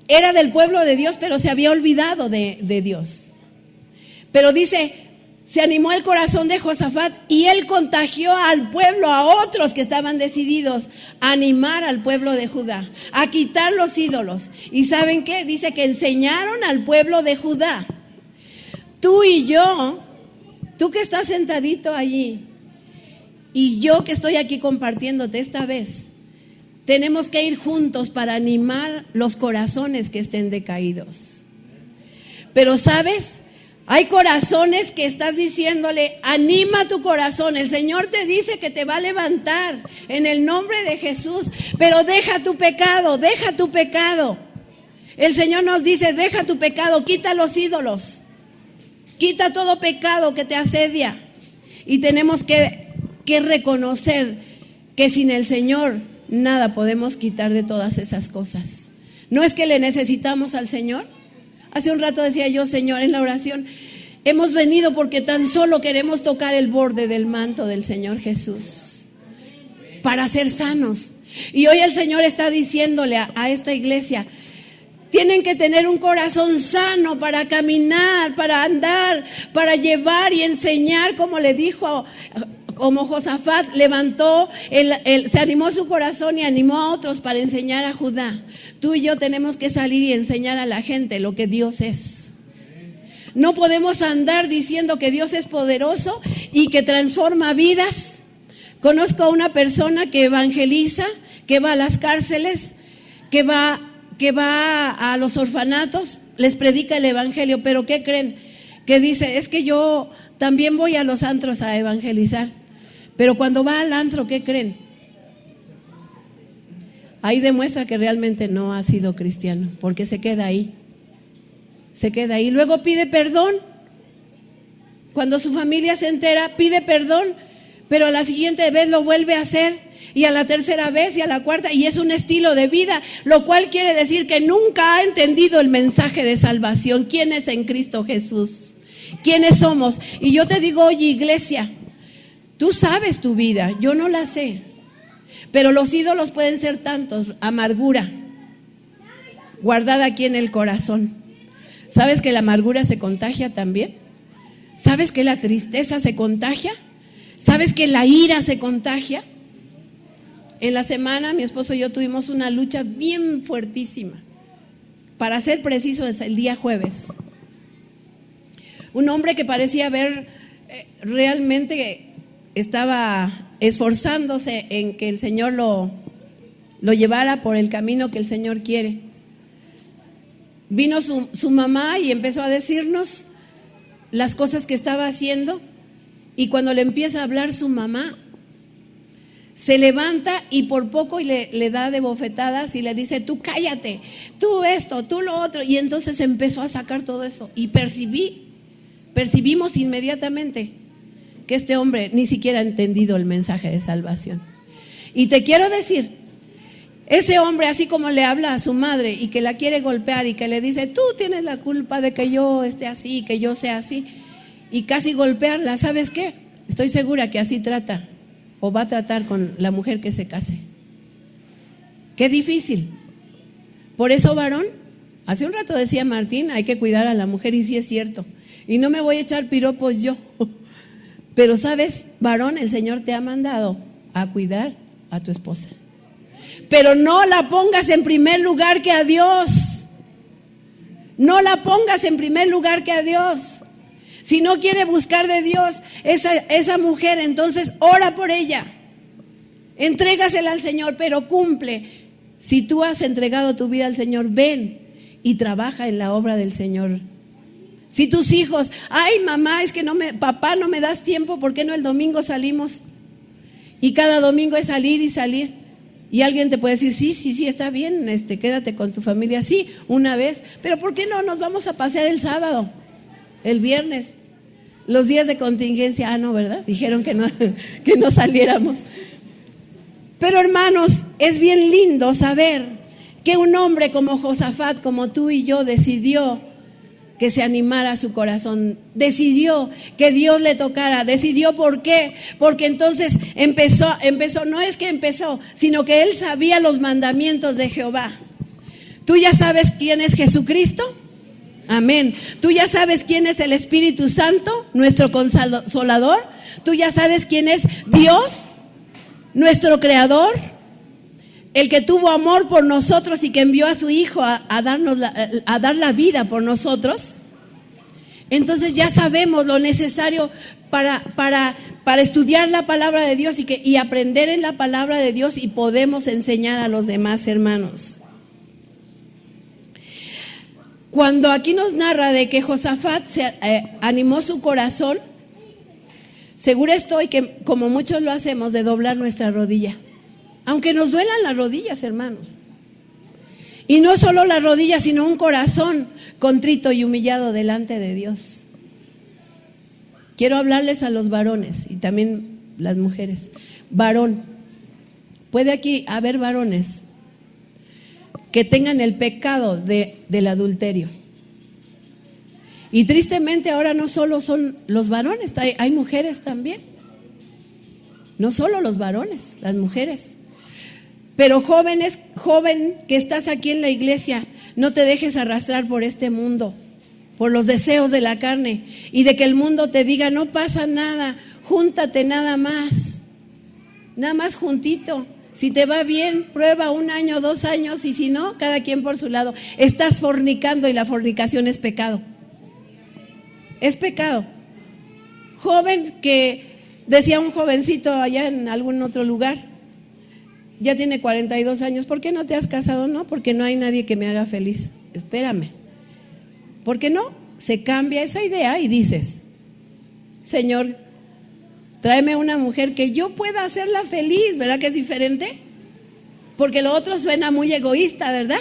Speaker 1: era del pueblo de Dios, pero se había olvidado de Dios. Pero dice, se animó el corazón de Josafat y él contagió al pueblo, a otros que estaban decididos a animar al pueblo de Judá, a quitar los ídolos. ¿Y saben qué? Dice que enseñaron al pueblo de Judá. Tú y yo, tú que estás sentadito allí y yo que estoy aquí compartiéndote esta vez, tenemos que ir juntos para animar los corazones que estén decaídos. Pero ¿sabes? Hay corazones que estás diciéndole, anima tu corazón. El Señor te dice que te va a levantar en el nombre de Jesús, pero deja tu pecado, deja tu pecado. El Señor nos dice, deja tu pecado, quita los ídolos, quita todo pecado que te asedia. Y tenemos que reconocer que sin el Señor nada podemos quitar de todas esas cosas. ¿No es que le necesitamos al Señor? Hace un rato decía yo, Señor, en la oración, hemos venido porque tan solo queremos tocar el borde del manto del Señor Jesús para ser sanos. Y hoy el Señor está diciéndole a esta iglesia, tienen que tener un corazón sano para caminar, para andar, para llevar y enseñar, como le dijo, como Josafat levantó, se animó su corazón y animó a otros para enseñar a Judá. Tú y yo tenemos que salir y enseñar a la gente lo que Dios es. No podemos andar diciendo que Dios es poderoso y que transforma vidas. Conozco a una persona que evangeliza, que va a las cárceles, que va a los orfanatos, les predica el evangelio, pero ¿qué creen? Que dice, es que yo también voy a los antros a evangelizar, pero cuando va al antro, ¿qué creen? Ahí demuestra que realmente no ha sido cristiano, porque se queda ahí. Se queda ahí. Luego pide perdón. Cuando su familia se entera, pide perdón, pero a la siguiente vez lo vuelve a hacer, y a la tercera vez y a la cuarta, y es un estilo de vida, lo cual quiere decir que nunca ha entendido el mensaje de salvación. ¿Quién es en Cristo Jesús? ¿Quiénes somos? Y yo te digo, oye, iglesia, tú sabes tu vida, yo no la sé. Pero los ídolos pueden ser tantos, amargura, guardada aquí en el corazón. ¿Sabes que la amargura se contagia también? ¿Sabes que la tristeza se contagia? ¿Sabes que la ira se contagia? En la semana mi esposo y yo tuvimos una lucha bien fuertísima. Para ser preciso, es el día jueves. Un hombre que parecía haber realmente estaba esforzándose en que el Señor lo llevara por el camino que el Señor quiere. Vino su mamá y empezó a decirnos las cosas que estaba haciendo, y cuando le empieza a hablar su mamá, se levanta y por poco le da de bofetadas y le dice, tú cállate, tú esto, tú lo otro. Y entonces empezó a sacar todo eso, y percibimos inmediatamente que este hombre ni siquiera ha entendido el mensaje de salvación. Y te quiero decir, ese hombre, así como le habla a su madre y que la quiere golpear y que le dice, tú tienes la culpa de que yo esté así, que yo sea así, y casi golpearla, ¿sabes qué? Estoy segura que así trata o va a tratar con la mujer que se case. Qué difícil. Por eso, varón, hace un rato decía Martín, hay que cuidar a la mujer, y sí es cierto. Y no me voy a echar piropos yo. Pero sabes, varón, el Señor te ha mandado a cuidar a tu esposa. Pero no la pongas en primer lugar que a Dios. No la pongas en primer lugar que a Dios. Si no quiere buscar de Dios esa mujer, entonces ora por ella. Entrégasela al Señor, pero cumple. Si tú has entregado tu vida al Señor, ven y trabaja en la obra del Señor. Si tus hijos, ay mamá, es que papá, no me das tiempo, ¿por qué no el domingo salimos? Y cada domingo es salir y salir. Y alguien te puede decir, sí, está bien, quédate con tu familia, sí, una vez. Pero ¿por qué no nos vamos a pasear el sábado, el viernes? Los días de contingencia, no, ¿verdad? Dijeron que no saliéramos. Pero hermanos, es bien lindo saber que un hombre como Josafat, como tú y yo, decidió que se animara su corazón, decidió que Dios le tocara, decidió. ¿Por qué? Porque entonces empezó, no es que empezó, sino que él sabía los mandamientos de Jehová. ¿Tú ya sabes quién es Jesucristo? Amén. ¿Tú ya sabes quién es el Espíritu Santo, nuestro consolador? ¿Tú ya sabes quién es Dios, nuestro Creador? El que tuvo amor por nosotros y que envió a su Hijo a dar la vida por nosotros. Entonces ya sabemos lo necesario para estudiar la palabra de Dios y aprender en la palabra de Dios, y podemos enseñar a los demás, hermanos. Cuando aquí nos narra de que Josafat se animó su corazón, segura estoy que, como muchos lo hacemos, de doblar nuestra rodilla. Aunque nos duelan las rodillas, hermanos. Y no solo las rodillas, sino un corazón contrito y humillado delante de Dios. Quiero hablarles a los varones y también las mujeres. Varón, puede aquí haber varones que tengan el pecado del adulterio. Y tristemente ahora no solo son los varones, hay mujeres también. No solo los varones, las mujeres. Pero joven que estás aquí en la iglesia, no te dejes arrastrar por este mundo, por los deseos de la carne, y de que el mundo te diga, no pasa nada, júntate nada más juntito. Si te va bien, prueba 1 año, 2 años, y si no, cada quien por su lado. Estás fornicando, y la fornicación es pecado. Es pecado. Joven, que decía un jovencito allá en algún otro lugar, ya tiene 42 años, ¿por qué no te has casado? No, porque no hay nadie que me haga feliz. Espérame. ¿Por qué no? Se cambia esa idea y dices, Señor, tráeme una mujer que yo pueda hacerla feliz, ¿verdad que es diferente? Porque lo otro suena muy egoísta, ¿verdad?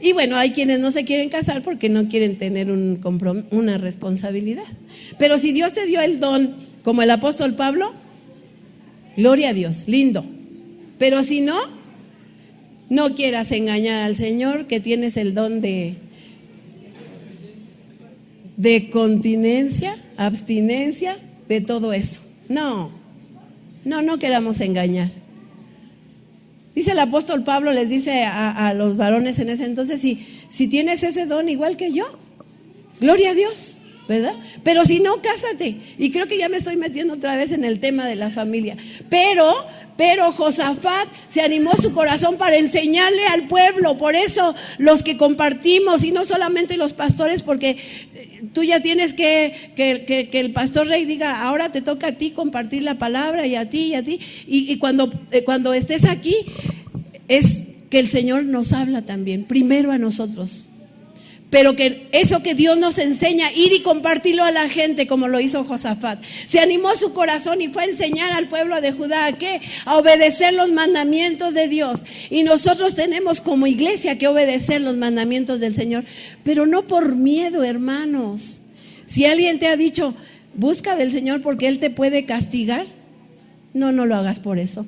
Speaker 1: Y bueno, hay quienes no se quieren casar porque no quieren tener una responsabilidad. Pero si Dios te dio el don, como el apóstol Pablo, gloria a Dios, lindo. Pero si no, no quieras engañar al Señor, que tienes el don de continencia, abstinencia, de todo eso. No queramos engañar. Dice el apóstol Pablo, les dice a los varones en ese entonces, si tienes ese don igual que yo, gloria a Dios, ¿verdad? Pero si no, cásate. Y creo que ya me estoy metiendo otra vez en el tema de la familia. Pero Josafat se animó su corazón para enseñarle al pueblo. Por eso los que compartimos, y no solamente los pastores, porque tú ya tienes que el pastor Rey diga, ahora te toca a ti compartir la palabra, y a ti. Y cuando estés aquí, es que el Señor nos habla también, primero a nosotros. Pero que eso que Dios nos enseña, ir y compartirlo a la gente, como lo hizo Josafat. Se animó su corazón y fue a enseñar al pueblo de Judá ¿a qué? A obedecer los mandamientos de Dios. Y nosotros tenemos como iglesia que obedecer los mandamientos del Señor, pero no por miedo, hermanos. Si alguien te ha dicho, busca del Señor porque Él te puede castigar, no lo hagas por eso.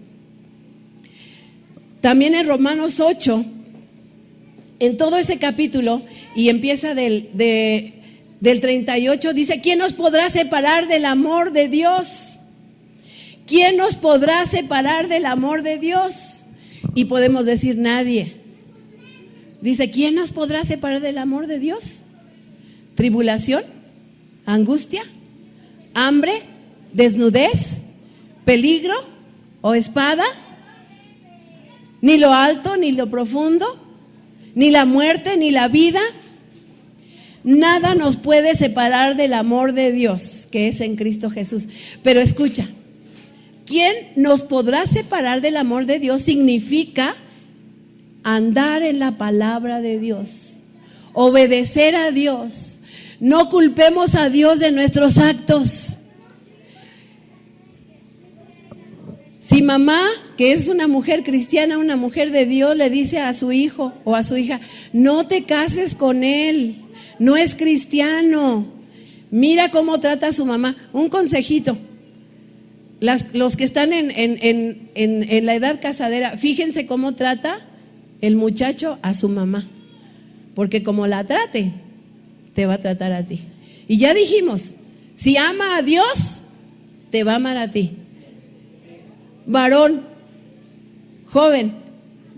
Speaker 1: También en Romanos 8, en todo ese capítulo, y empieza del 38, dice, ¿quién nos podrá separar del amor de Dios? ¿Quién nos podrá separar del amor de Dios? Y podemos decir, nadie. Dice, ¿quién nos podrá separar del amor de Dios? ¿Tribulación? ¿Angustia? ¿Hambre? ¿Desnudez? ¿Peligro? ¿O espada? Ni lo alto, ni lo profundo, ni la muerte, ni la vida. Nada nos puede separar del amor de Dios, que es en Cristo Jesús. Pero escucha, ¿quién nos podrá separar del amor de Dios? Significa andar en la palabra de Dios, obedecer a Dios. No culpemos a Dios de nuestros actos. Si mamá, que es una mujer cristiana, una mujer de Dios, le dice a su hijo o a su hija, no te cases con él, no es cristiano, mira cómo trata a su mamá. Un consejito, los que están en la edad casadera, fíjense cómo trata el muchacho a su mamá, porque como la trate, te va a tratar a ti. Y ya dijimos, si ama a Dios, te va a amar a ti. Varón, joven,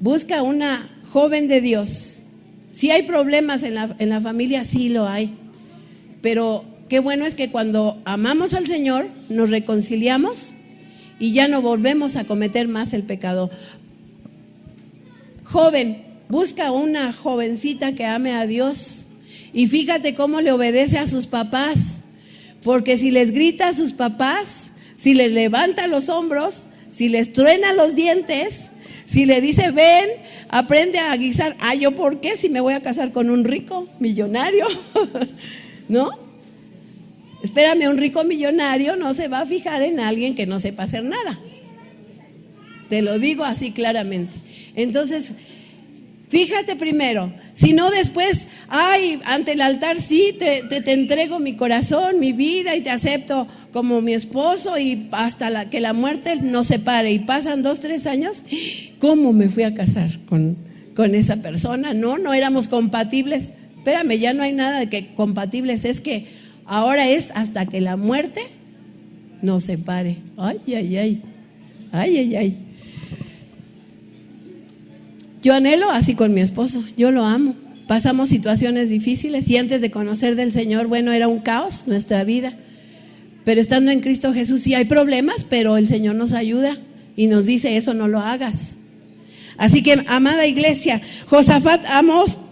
Speaker 1: busca una joven de Dios, si hay problemas en la familia, sí lo hay, pero qué bueno es que cuando amamos al Señor nos reconciliamos y ya no volvemos a cometer más el pecado. Joven, busca una jovencita que ame a Dios y fíjate cómo le obedece a sus papás, porque si les grita a sus papás, si les levanta los hombros, si les truena los dientes, si le dice ven, aprende a guisar. ¿Yo por qué si me voy a casar con un rico millonario? ¿No? Espérame, un rico millonario no se va a fijar en alguien que no sepa hacer nada. Te lo digo así claramente. Entonces, fíjate primero, si no después, ante el altar sí, te entrego mi corazón, mi vida y te acepto como mi esposo y hasta que la muerte nos separe y pasan 2, 3 años, ¿cómo me fui a casar con esa persona? No éramos compatibles. Espérame, ya no hay nada de que compatibles, es que ahora es hasta que la muerte nos separe. Ay. Yo anhelo así con mi esposo, yo lo amo. Pasamos situaciones difíciles y antes de conocer del Señor, bueno, era un caos nuestra vida. Pero estando en Cristo Jesús sí hay problemas, pero el Señor nos ayuda y nos dice, eso no lo hagas. Así que, amada iglesia, Josafat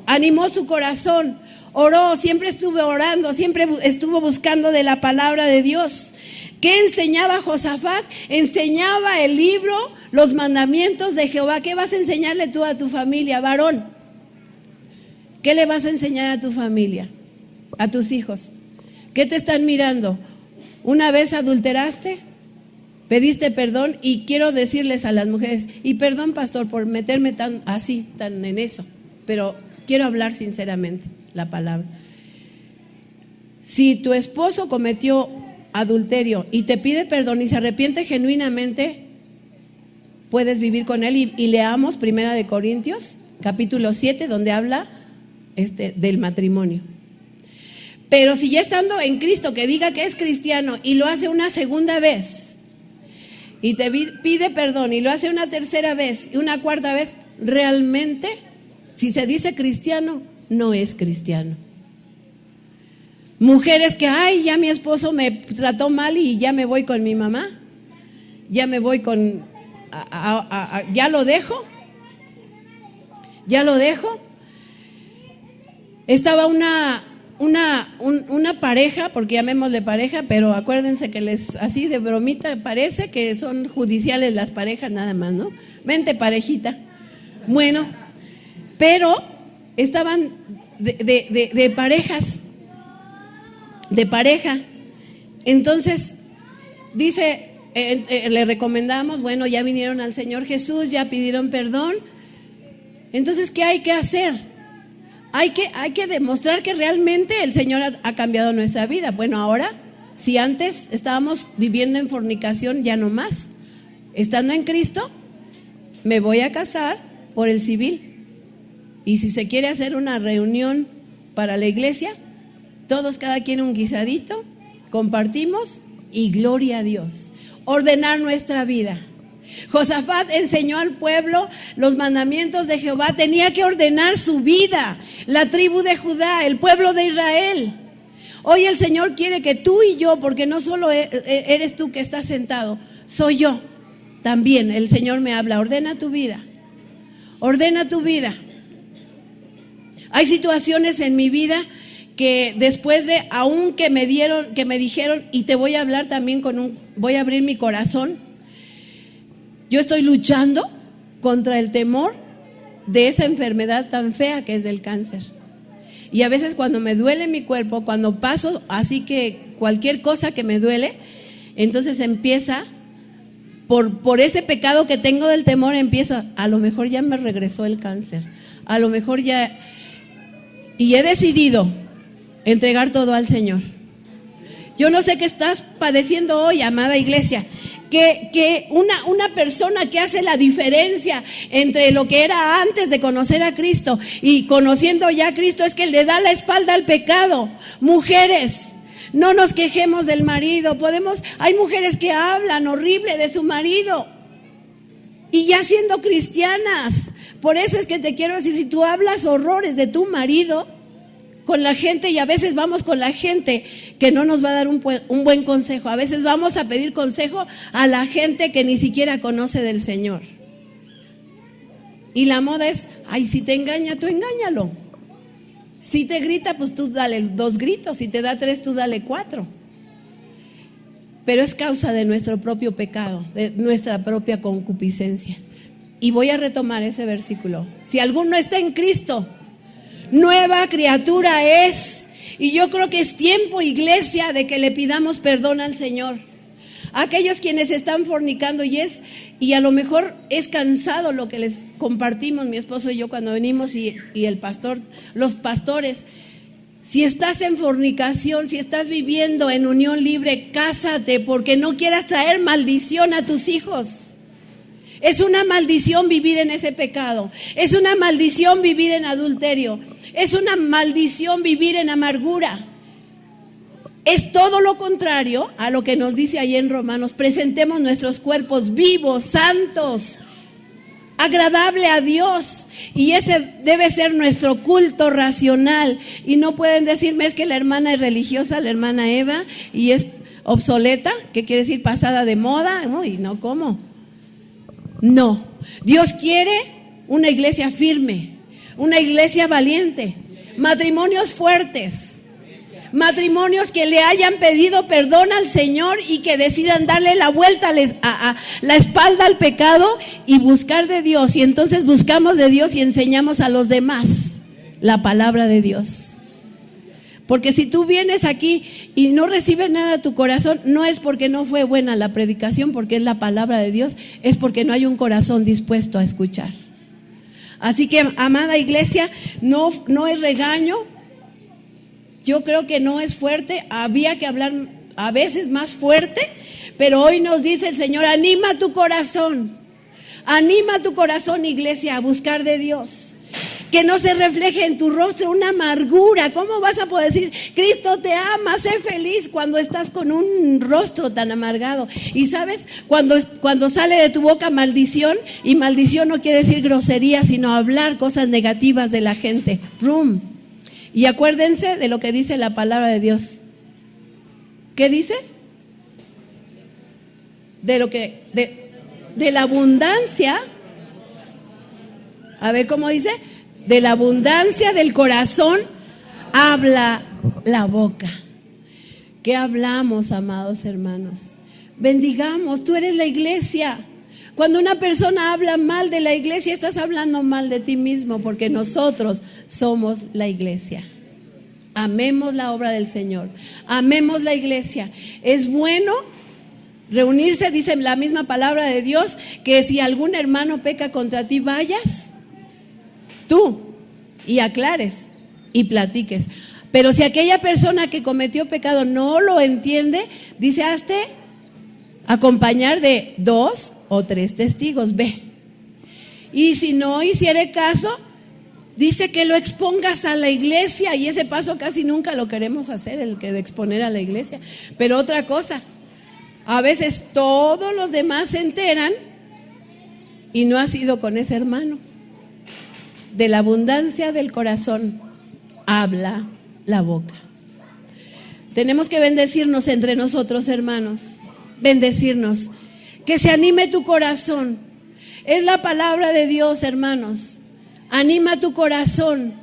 Speaker 1: animó su corazón, oró, siempre estuvo orando, siempre estuvo buscando de la palabra de Dios. ¿Qué enseñaba Josafat? Enseñaba el libro, los mandamientos de Jehová. ¿Qué vas a enseñarle tú a tu familia, varón? ¿Qué le vas a enseñar a tu familia, a tus hijos? ¿Qué te están mirando? ¿Una vez adulteraste? ¿Pediste perdón? Y quiero decirles a las mujeres, y perdón, pastor, por meterme tan en eso, pero quiero hablar sinceramente la palabra. Si tu esposo cometió adulterio y te pide perdón y se arrepiente genuinamente, puedes vivir con él y leamos 1 Corintios capítulo 7 donde habla del matrimonio. Pero si ya estando en Cristo, que diga que es cristiano y lo hace una segunda vez y te pide perdón y lo hace una tercera vez y una cuarta vez, realmente, si se dice cristiano, no es cristiano. Mujeres que, ya mi esposo me trató mal y ya me voy con mi mamá, ya me voy ya lo dejo. Estaba una pareja, porque llamémosle pareja, pero acuérdense que así de bromita parece que son judiciales las parejas nada más, ¿no? Vente parejita. Bueno, pero estaban de parejas, de pareja. Entonces, dice, le recomendamos, bueno, ya vinieron al Señor Jesús, ya pidieron perdón. Entonces, ¿qué hay que hacer? Hay que demostrar que realmente el Señor ha cambiado nuestra vida. Bueno, ahora, si antes estábamos viviendo en fornicación, ya no más. Estando en Cristo, me voy a casar por el civil. Y si se quiere hacer una reunión para la iglesia, todos, cada quien un guisadito, compartimos y gloria a Dios. Ordenar nuestra vida. Josafat enseñó al pueblo los mandamientos de Jehová, tenía que ordenar su vida. La tribu de Judá, el pueblo de Israel. Hoy el Señor quiere que tú y yo, porque no solo eres tú que estás sentado, soy yo también. El Señor me habla, ordena tu vida. Ordena tu vida. Hay situaciones en mi vida que después de, aún que me dijeron, y te voy a hablar también voy a abrir mi corazón. Yo estoy luchando contra el temor de esa enfermedad tan fea que es del cáncer. Y a veces cuando me duele mi cuerpo, cuando paso así que cualquier cosa que me duele, entonces empieza, por ese pecado que tengo del temor, empieza, a lo mejor ya me regresó el cáncer, a lo mejor ya, y he decidido entregar todo al Señor. Yo no sé qué estás padeciendo hoy, amada iglesia, que una persona que hace la diferencia entre lo que era antes de conocer a Cristo y conociendo ya a Cristo es que le da la espalda al pecado. Mujeres, no nos quejemos del marido. Hay mujeres que hablan horrible de su marido y ya siendo cristianas, Por eso es que te quiero decir, si tú hablas horrores de tu marido con la gente, y a veces vamos con la gente que no nos va a dar un buen consejo, a veces vamos a pedir consejo a la gente que ni siquiera conoce del Señor. Y la moda es, ay, si te engaña, tú engáñalo. Si te grita, pues tú dale 2 gritos, si te da 3, tú dale 4. Pero es causa de nuestro propio pecado, de nuestra propia concupiscencia. Y voy a retomar ese versículo. Si alguno está en Cristo, nueva criatura es. Y yo creo que es tiempo, iglesia, de que le pidamos perdón al Señor. Aquellos quienes están fornicando y a lo mejor es cansado lo que les compartimos mi esposo y yo cuando venimos y el pastor, los pastores. Si estás en fornicación, si estás viviendo en unión libre, cásate, porque no quieras traer maldición a tus hijos. Es una maldición vivir en ese pecado. Es una maldición vivir en adulterio. Es una maldición vivir en amargura. Es todo lo contrario a lo que nos dice ahí en Romanos. Presentemos nuestros cuerpos vivos, santos, agradable a Dios. Y ese debe ser nuestro culto racional. Y no pueden decirme, es que la hermana es religiosa, la hermana Eva, y es obsoleta, que quiere decir pasada de moda. Uy, no, ¿cómo? No. Dios quiere una iglesia firme, una iglesia valiente, matrimonios fuertes. Matrimonios que le hayan pedido perdón al Señor y que decidan darle la vuelta a la espalda al pecado y buscar de Dios. Y entonces buscamos de Dios y enseñamos a los demás la palabra de Dios. Porque si tú vienes aquí y no recibes nada a tu corazón, no es porque no fue buena la predicación, porque es la palabra de Dios, es porque no hay un corazón dispuesto a escuchar. Así que, amada iglesia, no es regaño. Yo creo que no es fuerte, había que hablar a veces más fuerte, pero hoy nos dice el Señor, anima tu corazón, iglesia, a buscar de Dios. Que no se refleje en tu rostro una amargura. ¿Cómo vas a poder decir, Cristo te ama, sé feliz cuando estás con un rostro tan amargado? Y sabes, cuando sale de tu boca maldición, y maldición no quiere decir grosería, sino hablar cosas negativas de la gente. Y acuérdense de lo que dice la palabra de Dios. ¿Qué dice? De la abundancia. A ver cómo dice. De la abundancia del corazón habla la boca. ¿Qué hablamos, amados hermanos? Bendigamos, tú eres la iglesia. Cuando una persona habla mal de la iglesia, estás hablando mal de ti mismo, porque nosotros somos la iglesia. Amemos la obra del Señor, amemos la iglesia. Es bueno reunirse, dice la misma palabra de Dios, que si algún hermano peca contra ti, vayas tú y aclares y platiques. Pero si aquella persona que cometió pecado no lo entiende, dice, hazte acompañar de 2 o 3 testigos, ve. Y si no hiciere caso, dice que lo expongas a la iglesia, y ese paso casi nunca lo queremos hacer, el que de exponer a la iglesia. Pero otra cosa, a veces todos los demás se enteran y no ha sido con ese hermano. De la abundancia del corazón habla la boca. Tenemos que bendecirnos entre nosotros, hermanos. Bendecirnos. Que se anime tu corazón. Es la palabra de Dios, hermanos. Anima tu corazón.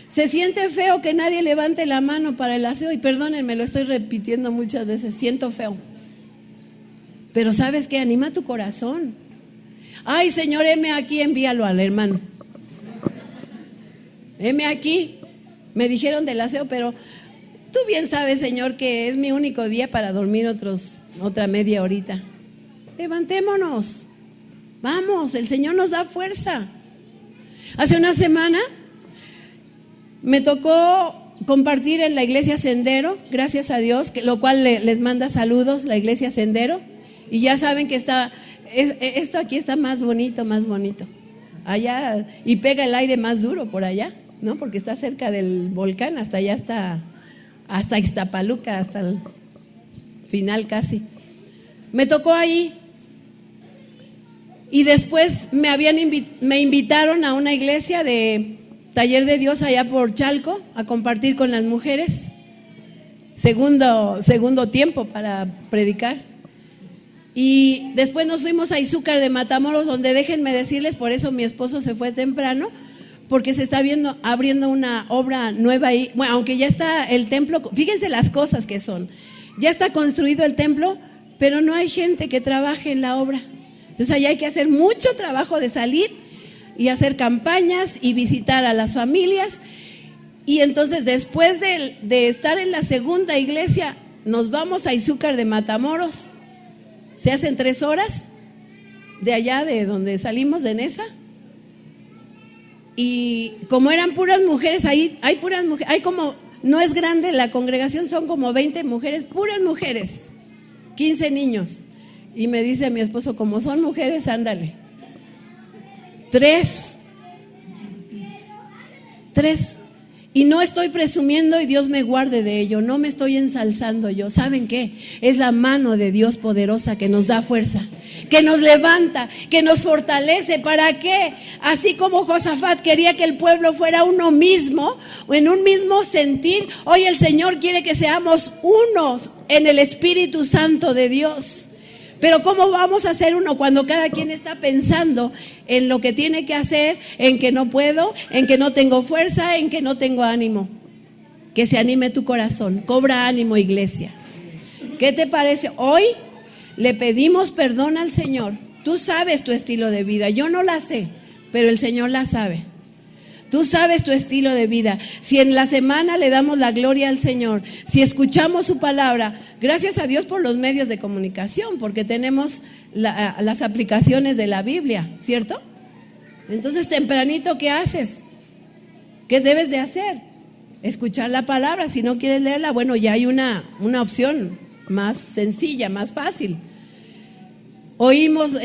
Speaker 1: Se siente feo que nadie levante la mano para el aseo. Y perdónenme, lo estoy repitiendo muchas veces. Siento feo. Pero ¿sabes qué? Anima tu corazón. Ay, Señor, heme aquí, envíalo al hermano. Heme aquí. Me dijeron del aseo, pero tú bien sabes, Señor, que es mi único día para dormir otra media horita. Levantémonos. Vamos, el Señor nos da fuerza. Hace una semana me tocó compartir en la iglesia Sendero, gracias a Dios, lo cual les manda saludos, la iglesia Sendero. Y ya saben que esto aquí está más bonito. Allá, y pega el aire más duro por allá, ¿no? Porque está cerca del volcán, hasta allá hasta Ixtapaluca, hasta el final casi. Me tocó ahí. Y después me invitaron a una iglesia de Taller de Dios allá por Chalco a compartir con las mujeres. Segundo tiempo para predicar. Y después nos fuimos a Izúcar de Matamoros, donde déjenme decirles, por eso mi esposo se fue temprano, porque se está abriendo una obra nueva ahí. Bueno, aunque ya está el templo, fíjense las cosas que son. Ya está construido el templo, pero no hay gente que trabaje en la obra. Entonces allá hay que hacer mucho trabajo de salir y hacer campañas y visitar a las familias. Y entonces después de estar en la segunda iglesia, nos vamos a Izúcar de Matamoros. Se hacen 3 horas de allá de donde salimos de Nesa. Y como eran puras mujeres, ahí hay puras mujeres, hay como, no es grande la congregación, son como 20 mujeres, puras mujeres, 15 niños. Y me dice mi esposo, como son mujeres, ándale. 3. Y no estoy presumiendo y Dios me guarde de ello, no me estoy ensalzando yo. ¿Saben qué? Es la mano de Dios poderosa que nos da fuerza, que nos levanta, que nos fortalece. ¿Para qué? Así como Josafat quería que el pueblo fuera uno mismo, o en un mismo sentir, hoy el Señor quiere que seamos unos en el Espíritu Santo de Dios. Pero ¿cómo vamos a ser uno cuando cada quien está pensando en lo que tiene que hacer, en que no puedo, en que no tengo fuerza, en que no tengo ánimo? Que se anime tu corazón, cobra ánimo, iglesia. ¿Qué te parece? Hoy le pedimos perdón al Señor. Tú sabes tu estilo de vida, yo no la sé, pero el Señor la sabe. Tú sabes tu estilo de vida. Si en la semana le damos la gloria al Señor, si escuchamos su palabra, gracias a Dios por los medios de comunicación, porque tenemos las aplicaciones de la Biblia, ¿cierto? Entonces, tempranito, ¿qué haces? ¿Qué debes de hacer? Escuchar la palabra. Si no quieres leerla, bueno, ya hay una opción más sencilla, más fácil. Oímos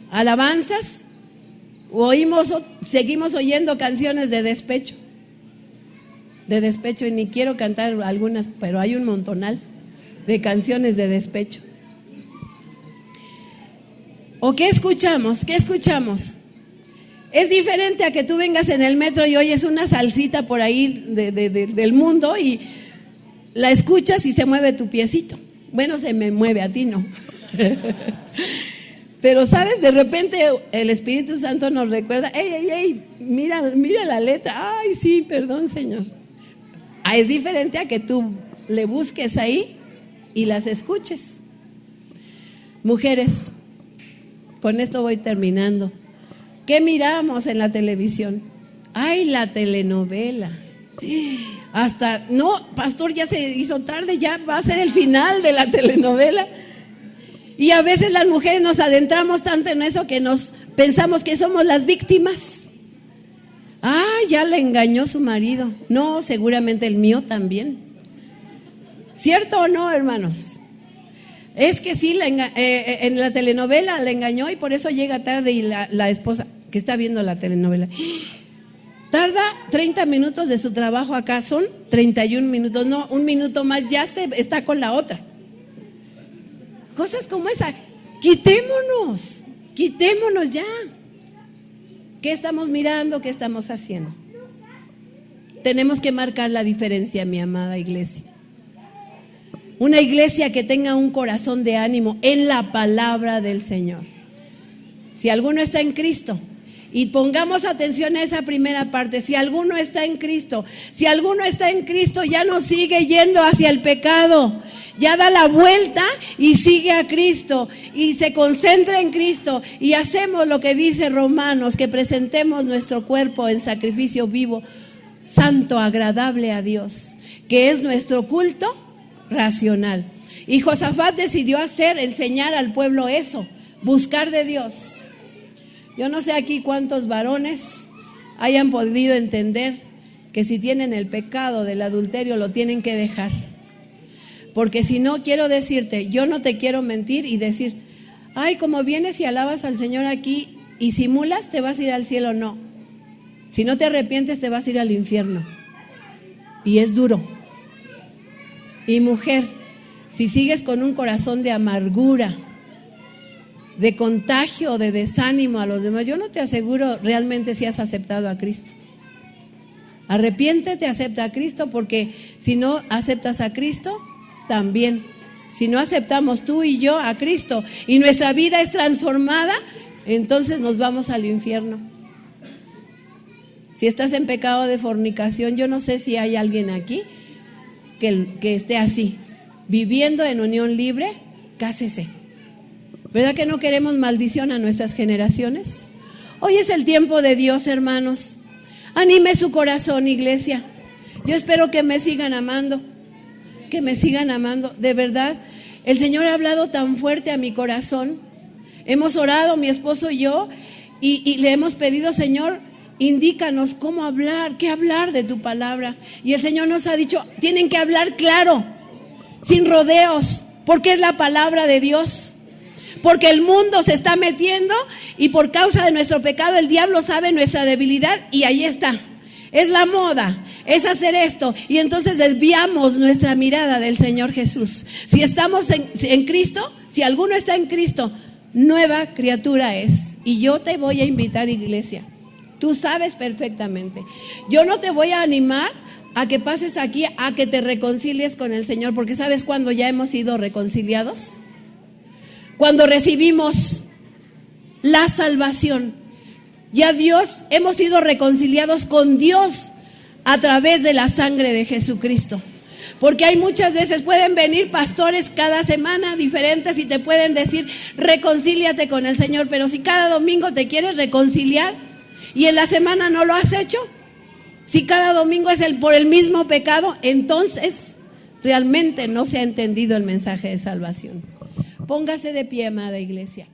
Speaker 1: alabanzas. Seguimos oyendo canciones de despecho, y ni quiero cantar algunas, pero hay un montonal de canciones de despecho. ¿O qué escuchamos? ¿Qué escuchamos? Es diferente a que tú vengas en el metro y oyes una salsita por ahí del mundo y la escuchas y se mueve tu piecito. Bueno, se me mueve, a ti no. Pero, ¿sabes? De repente el Espíritu Santo nos recuerda, ¡ey! Mira la letra. ¡Ay, sí, perdón, Señor! Es diferente a que tú le busques ahí y las escuches. Mujeres, con esto voy terminando. ¿Qué miramos en la televisión? ¡Ay, la telenovela! No, pastor, ya se hizo tarde, ya va a ser el final de la telenovela. Y a veces las mujeres nos adentramos tanto en eso que nos pensamos que somos las víctimas. Ya le engañó su marido. No, seguramente el mío también. ¿Cierto o no, hermanos? Es que sí, en la telenovela le engañó y por eso llega tarde y la esposa que está viendo la telenovela tarda 30 minutos de su trabajo, acá son 31 minutos. No, un minuto más ya está con la otra. Cosas como esa, quitémonos ya. ¿Qué estamos mirando? ¿Qué estamos haciendo? Tenemos que marcar la diferencia, mi amada iglesia. Una iglesia que tenga un corazón de ánimo en la palabra del Señor. Si alguno está en Cristo, y pongamos atención a esa primera parte, si alguno está en Cristo, ya no sigue yendo hacia el pecado. Ya da la vuelta y sigue a Cristo y se concentra en Cristo y hacemos lo que dice Romanos, que presentemos nuestro cuerpo en sacrificio vivo, santo, agradable a Dios, que es nuestro culto racional. Y Josafat decidió enseñar al pueblo eso, buscar de Dios. Yo no sé aquí cuántos varones hayan podido entender que si tienen el pecado del adulterio lo tienen que dejar. Porque si no, quiero decirte, yo no te quiero mentir y decir, como vienes y alabas al Señor aquí y simulas, te vas a ir al cielo. No, si no te arrepientes te vas a ir al infierno y es duro. Y mujer, si sigues con un corazón de amargura de contagio, de desánimo a los demás, yo no te aseguro realmente si has aceptado a Cristo. Arrepiéntete, acepta a Cristo, porque si no aceptas a Cristo, también. Si no aceptamos tú y yo a Cristo y nuestra vida es transformada, entonces nos vamos al infierno. Si estás en pecado de fornicación, yo no sé si hay alguien aquí que esté así, viviendo en unión libre, cásese. ¿Verdad que no queremos maldición a nuestras generaciones? Hoy es el tiempo de Dios, hermanos. Anime su corazón, iglesia. Yo espero que me sigan amando, de verdad. El Señor ha hablado tan fuerte a mi corazón. Hemos orado, mi esposo y yo, y le hemos pedido, Señor, indícanos cómo hablar, qué hablar de tu palabra. Y el Señor nos ha dicho, tienen que hablar claro, sin rodeos, porque es la palabra de Dios. Porque el mundo se está metiendo y por causa de nuestro pecado el diablo sabe nuestra debilidad y ahí está. Es la moda, es hacer esto, y entonces desviamos nuestra mirada del Señor Jesús. Si estamos en Cristo, si alguno está en Cristo, nueva criatura es. Y yo te voy a invitar, iglesia. Tú sabes perfectamente. Yo no te voy a animar a que pases aquí, a que te reconcilies con el Señor, porque ¿sabes cuándo ya hemos sido reconciliados? Cuando recibimos la salvación. Ya Dios, hemos sido reconciliados con Dios a través de la sangre de Jesucristo. Porque hay muchas veces, pueden venir pastores cada semana diferentes y te pueden decir, reconcíliate con el Señor. Pero si cada domingo te quieres reconciliar y en la semana no lo has hecho, si cada domingo es por el mismo pecado, entonces realmente no se ha entendido el mensaje de salvación. Póngase de pie, amada iglesia.